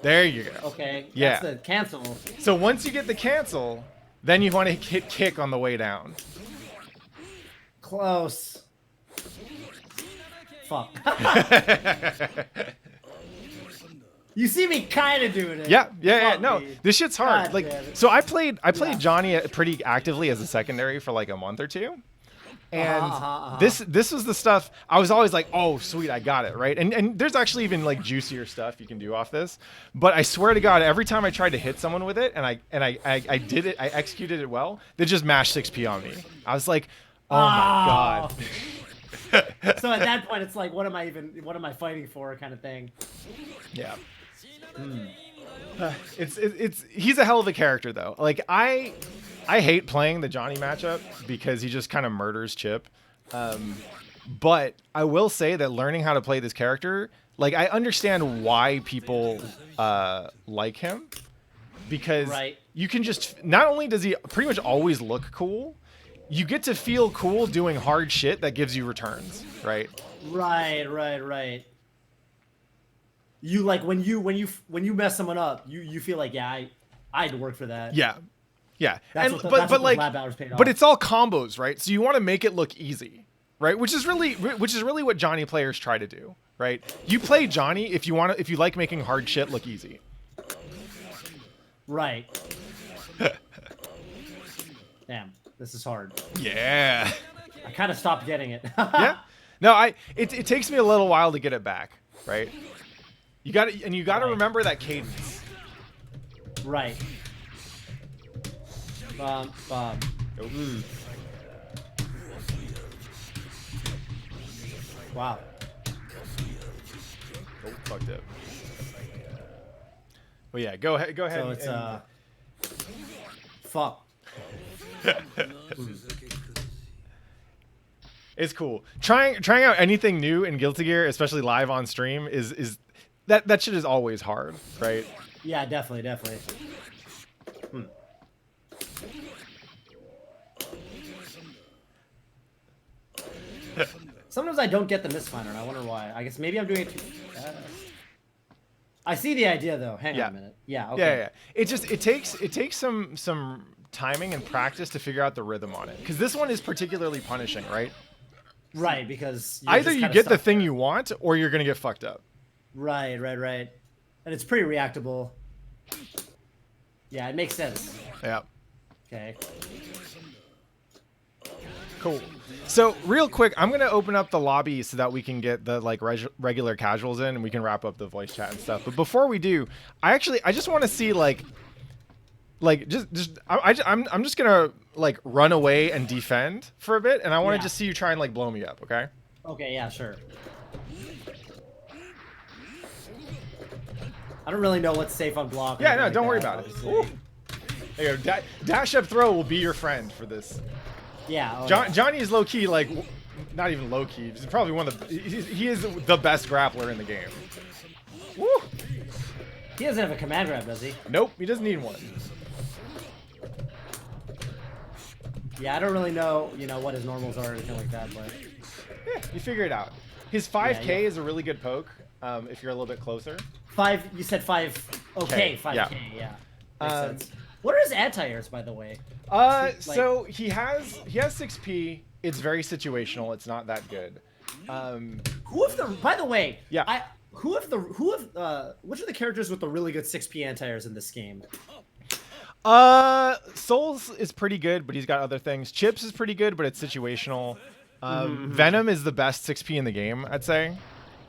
There you go. Okay. Yeah. That's the cancel. So once you get the cancel, then you want to hit kick on the way down. Close. Fuck. You see me kind of doing it. Yeah. No, this shit's hard. God, so I played Johnny pretty actively as a secondary for like a month or two. And this was the stuff I was always like, oh sweet, I got it, right? And there's actually even like juicier stuff you can do off this. But I swear to God, every time I tried to hit someone with it and I did it, I executed it well, they just mashed 6p on me. I was like, oh my God. So at that point, it's like, what am I fighting for, kind of thing. Yeah. He's a hell of a character though. Like I hate playing the Johnny matchup because he just kind of murders Chip. But I will say that learning how to play this character, like I understand why people like him, because you can just, not only does he pretty much always look cool, you get to feel cool doing hard shit that gives you returns, right? Right. You like when you mess someone up, you feel like, yeah, I had to work for that. Yeah. That's And what the like lab hours paid off. but it's all combos, right? So you want to make it look easy, right? Which is really what Johnny players try to do, right? You play Johnny if you like making hard shit look easy. Right. Damn, this is hard. Yeah. I kind of stopped getting it. Yeah. No, it takes me a little while to get it back, right? You got to remember that cadence. Right. Wow. Oh, fucked up. Well, yeah, go ahead. So it's fuck. It's cool. Trying out anything new in Guilty Gear, especially live on stream, is that shit is always hard, right? Yeah, definitely. Sometimes I don't get the misfinder, and I wonder why. I guess maybe I'm doing it too fast. I see the idea though. Hang on a minute. Yeah. Okay. Yeah. It takes some timing and practice to figure out the rhythm on it, because this one is particularly punishing, right? Right, because either you get the thing you want or you're gonna get fucked up. Right. And it's pretty reactable. Yeah, it makes sense. Yeah. Okay. Cool. So real quick, I'm gonna open up the lobby so that we can get the like regular casuals in, and we can wrap up the voice chat and stuff. But before we do, I just want to see I'm just gonna like run away and defend for a bit, and I want to just see you try and like blow me up. Okay. Okay. Yeah. Sure. I don't really know what's safe on block. Yeah. No. Don't worry about it. Ooh. There you go. Dash up throw will be your friend for this. Yeah. Johnny is low key, like, not even low key. He's probably one of the. He is the best grappler in the game. Woo! He doesn't have a command grab, does he? Nope, he doesn't need one. Yeah, I don't really know, what his normals are or anything like that, but yeah, you figure it out. His 5K is a really good poke. If you're a little bit closer. You said 5. Okay, 5K. Yeah. Makes sense. What are his anti-airs, by the way? So he has 6p. It's very situational. It's not that good. By the way, yeah. Which are the characters with the really good 6p anti-airs in this game? Souls is pretty good, but he's got other things. Chips is pretty good, but it's situational. Venom is the best 6p in the game, I'd say.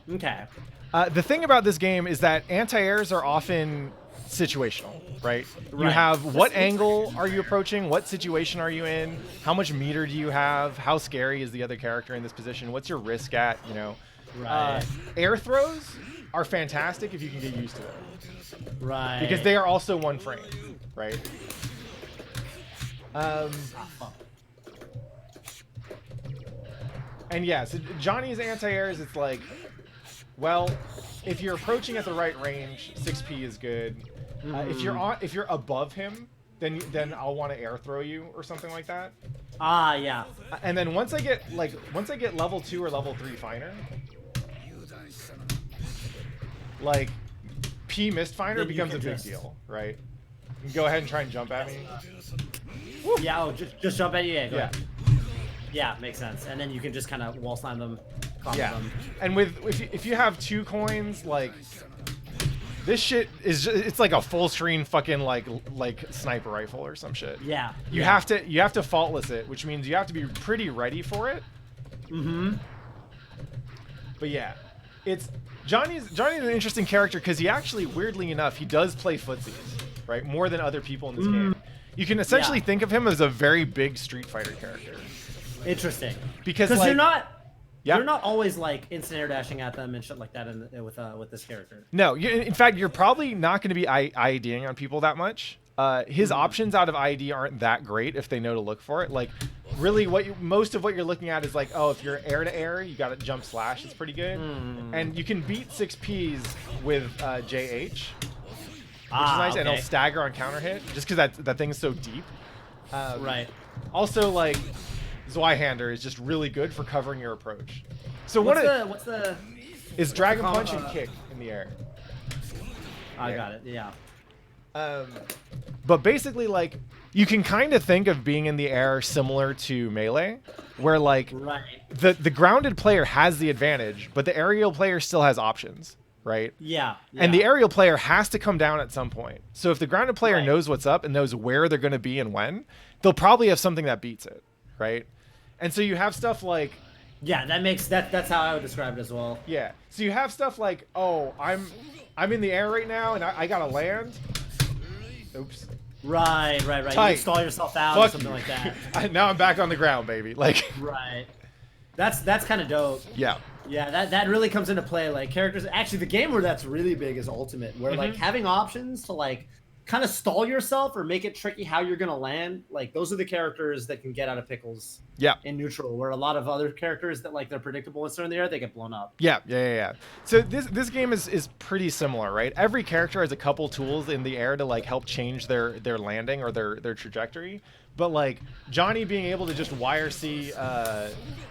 Okay. The thing about this game is that anti-airs are often situational, right? You have what angle are you approaching? What situation are you in? How much meter do you have? How scary is the other character in this position? What's your risk at, Right. Air throws are fantastic if you can get used to them. Right. Because they are also one frame, right? And yeah, so Johnny's anti-airs, it's like, well, if you're approaching at the right range, 6p is good. If you're above him, then I'll want to air throw you or something like that. Yeah. And then once I get level 2 or level 3 finer, like P mist finder becomes a big deal, right? You can go ahead and try and jump at me. Woo. Yeah. Just jump at you. Yeah. Go yeah. ahead. Yeah, makes sense. And then you can just kind of wall slam them. Yeah. Them. And if you have 2 coins, like This shit is it's like a full screen fucking like sniper rifle or some shit. Yeah. You have to faultless it, which means you have to be pretty ready for it. Mm-hmm. But yeah, it's Johnny's an interesting character because he actually, weirdly enough, he does play footsies, right? More than other people in this game. You can essentially think of him as a very big Street Fighter character. Interesting. Because like, you're yeah. not always like instant air dashing at them and shit like that with this character. No, in fact, you're probably not going to be IEDing on people that much. His options out of IED aren't that great if they know to look for it. Like, really, most of what you're looking at is like, oh, if you're air to air, you got to jump slash. It's pretty good, and you can beat 6Ps with JH, which is nice, and it'll stagger on counter hit just because that thing's so deep. Right. Also, like, Zweihander is just really good for covering your approach. So what's the is Dragon Punch and Kick in the air. I got it. Yeah. But basically, like, you can kind of think of being in the air similar to Melee, where like the grounded player has the advantage, but the aerial player still has options, right? Yeah. And the aerial player has to come down at some point. So if the grounded player knows what's up and knows where they're going to be and when, they'll probably have something that beats it, right? And so you have stuff like... Yeah, that's how I would describe it as well. Yeah. So you have stuff like, oh, I'm in the air right now and I gotta land. Oops. Right. Tight. You stall yourself out Fuck or something like that. Now I'm back on the ground, baby. Like. Right. That's kind of dope. Yeah. Yeah, that really comes into play. Like characters, actually, the game where that's really big is Ultimate, where like having options to like kind of stall yourself or make it tricky how you're gonna land. Like those are the characters that can get out of pickles. Yeah. In neutral, where a lot of other characters that like they're predictable once they're in the air, they get blown up. Yeah. So this game is pretty similar, right? Every character has a couple tools in the air to like help change their landing or their trajectory. But like Johnny being able to just YRC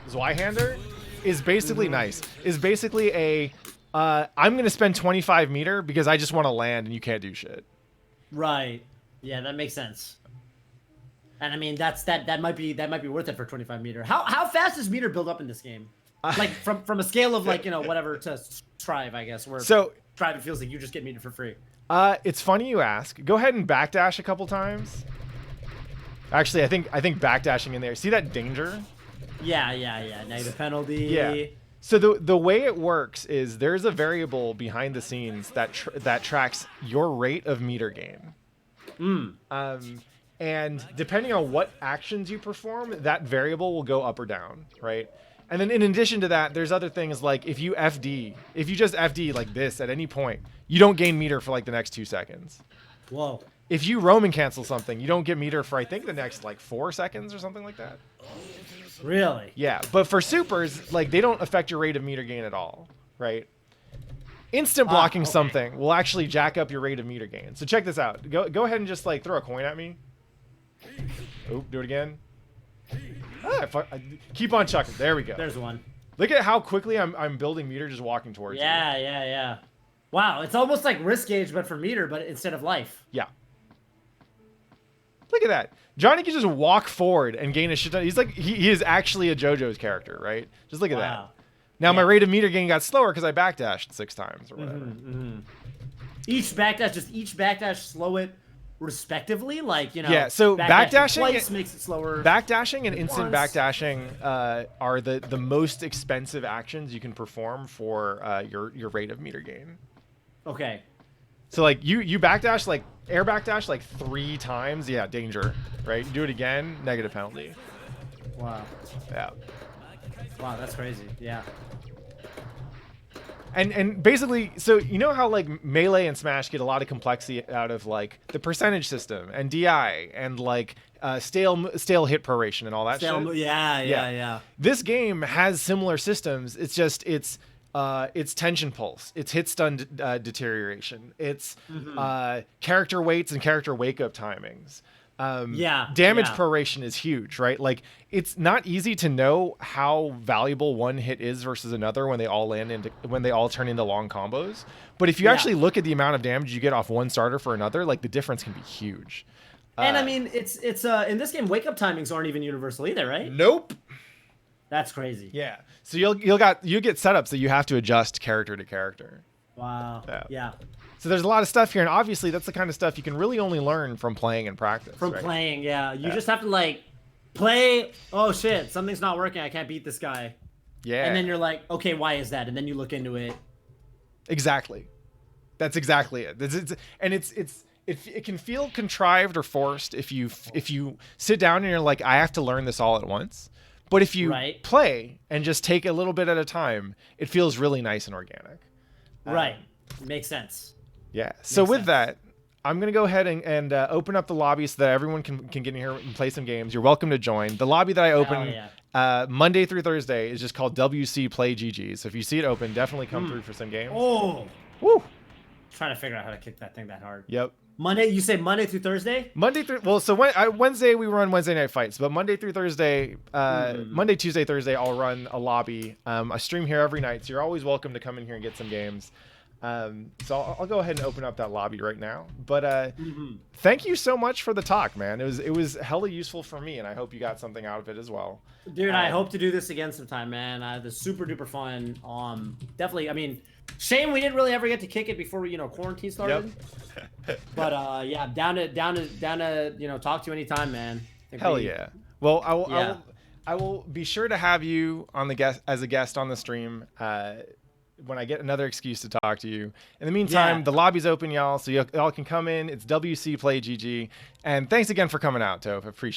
Zweihander is basically nice. Is basically a I'm gonna spend 25 meter because I just want to land and you can't do shit. Right. Yeah, that makes sense. And I mean that might be worth it for 25 meter. How fast does meter build up in this game? Like from a scale of like, you know, whatever to Strive, I guess, where Strive it feels like you just get meter for free. It's funny you ask. Go ahead and backdash a couple times. Actually, I think backdashing in there. See that danger? Yeah. Negative penalty. Yeah. So the way it works is there's a variable behind the scenes that tracks your rate of meter gain. And depending on what actions you perform, that variable will go up or down, right? And then in addition to that, there's other things like if you just FD like this at any point, you don't gain meter for like the next 2 seconds. Whoa. If you Roman cancel something, you don't get meter for I think the next like 4 seconds or something like that. Really? Yeah, but for supers, like they don't affect your rate of meter gain at all, right? Instant blocking something will actually jack up your rate of meter gain. So check this out. Go ahead and just like throw a coin at me. Oop, do it again. Keep on chucking. There we go. There's one. Look at how quickly I'm building meter just walking towards you. Yeah. Wow, it's almost like risk gauge, but for meter, but instead of life. Yeah. Look at that. Johnny can just walk forward and gain a shit ton. He's like, he is actually a JoJo's character, right? Just look at that. Now my rate of meter gain got slower because I backdashed 6 times or whatever. Each backdash slow it respectively, like, you know. Yeah, so backdashing twice makes it slower. Backdashing and instant backdashing are the most expensive actions you can perform for your rate of meter gain. Okay. So like you backdash like air backdash like 3 times, yeah, danger, right? You do it again, negative penalty. Wow. Yeah. Wow, that's crazy. Yeah. And basically, so you know how like Melee and Smash get a lot of complexity out of like the percentage system and DI and like stale hit proration and all that shit. Yeah. This game has similar systems. It's just it's tension pulse, it's hit stun deterioration, it's character weights and character wake up timings. Damage proration is huge, right? Like it's not easy to know how valuable one hit is versus another when they all turn into long combos. But if you actually look at the amount of damage you get off one starter for another, like the difference can be huge. And I mean, it's in this game, wake up timings aren't even universal either, right? Nope. That's crazy. Yeah. So you get setups that you have to adjust character to character. Wow. Yeah. So there's a lot of stuff here, and obviously that's the kind of stuff you can really only learn from playing and practice. From right? playing, yeah. You just have to like play. Oh shit, something's not working. I can't beat this guy. Yeah. And then you're like, okay, why is that? And then you look into it. Exactly. That's exactly it. It can feel contrived or forced if you sit down and you're like, I have to learn this all at once. But if you play and just take a little bit at a time, it feels really nice and organic. Right. Makes sense. Yeah. So with that, I'm going to go ahead and open up the lobby so that everyone can get in here and play some games. You're welcome to join. The lobby that I open Monday through Thursday is just called WC Play GG. So if you see it open, definitely come through for some games. Oh. Woo. Trying to figure out how to kick that thing that hard. Yep. Monday, you say Monday through Thursday? Wednesday we run Wednesday night fights, but Monday through Thursday, Monday, Tuesday, Thursday, I'll run a lobby. I stream here every night, so you're always welcome to come in here and get some games. So I'll go ahead and open up that lobby right now. But thank you so much for the talk, man. It was hella useful for me, and I hope you got something out of it as well. Dude, I hope to do this again sometime, man. It was super duper fun. Definitely. I mean, shame we didn't really ever get to kick it before quarantine started. Yep. But yeah, down to talk to you anytime, man. Hell yeah. Well, I will be sure to have you on as a guest on the stream. When I get another excuse to talk to you. In the meantime, the lobby's open, y'all, so y'all can come in. It's WC Play GG. And thanks again for coming out, Toph. I appreciate it.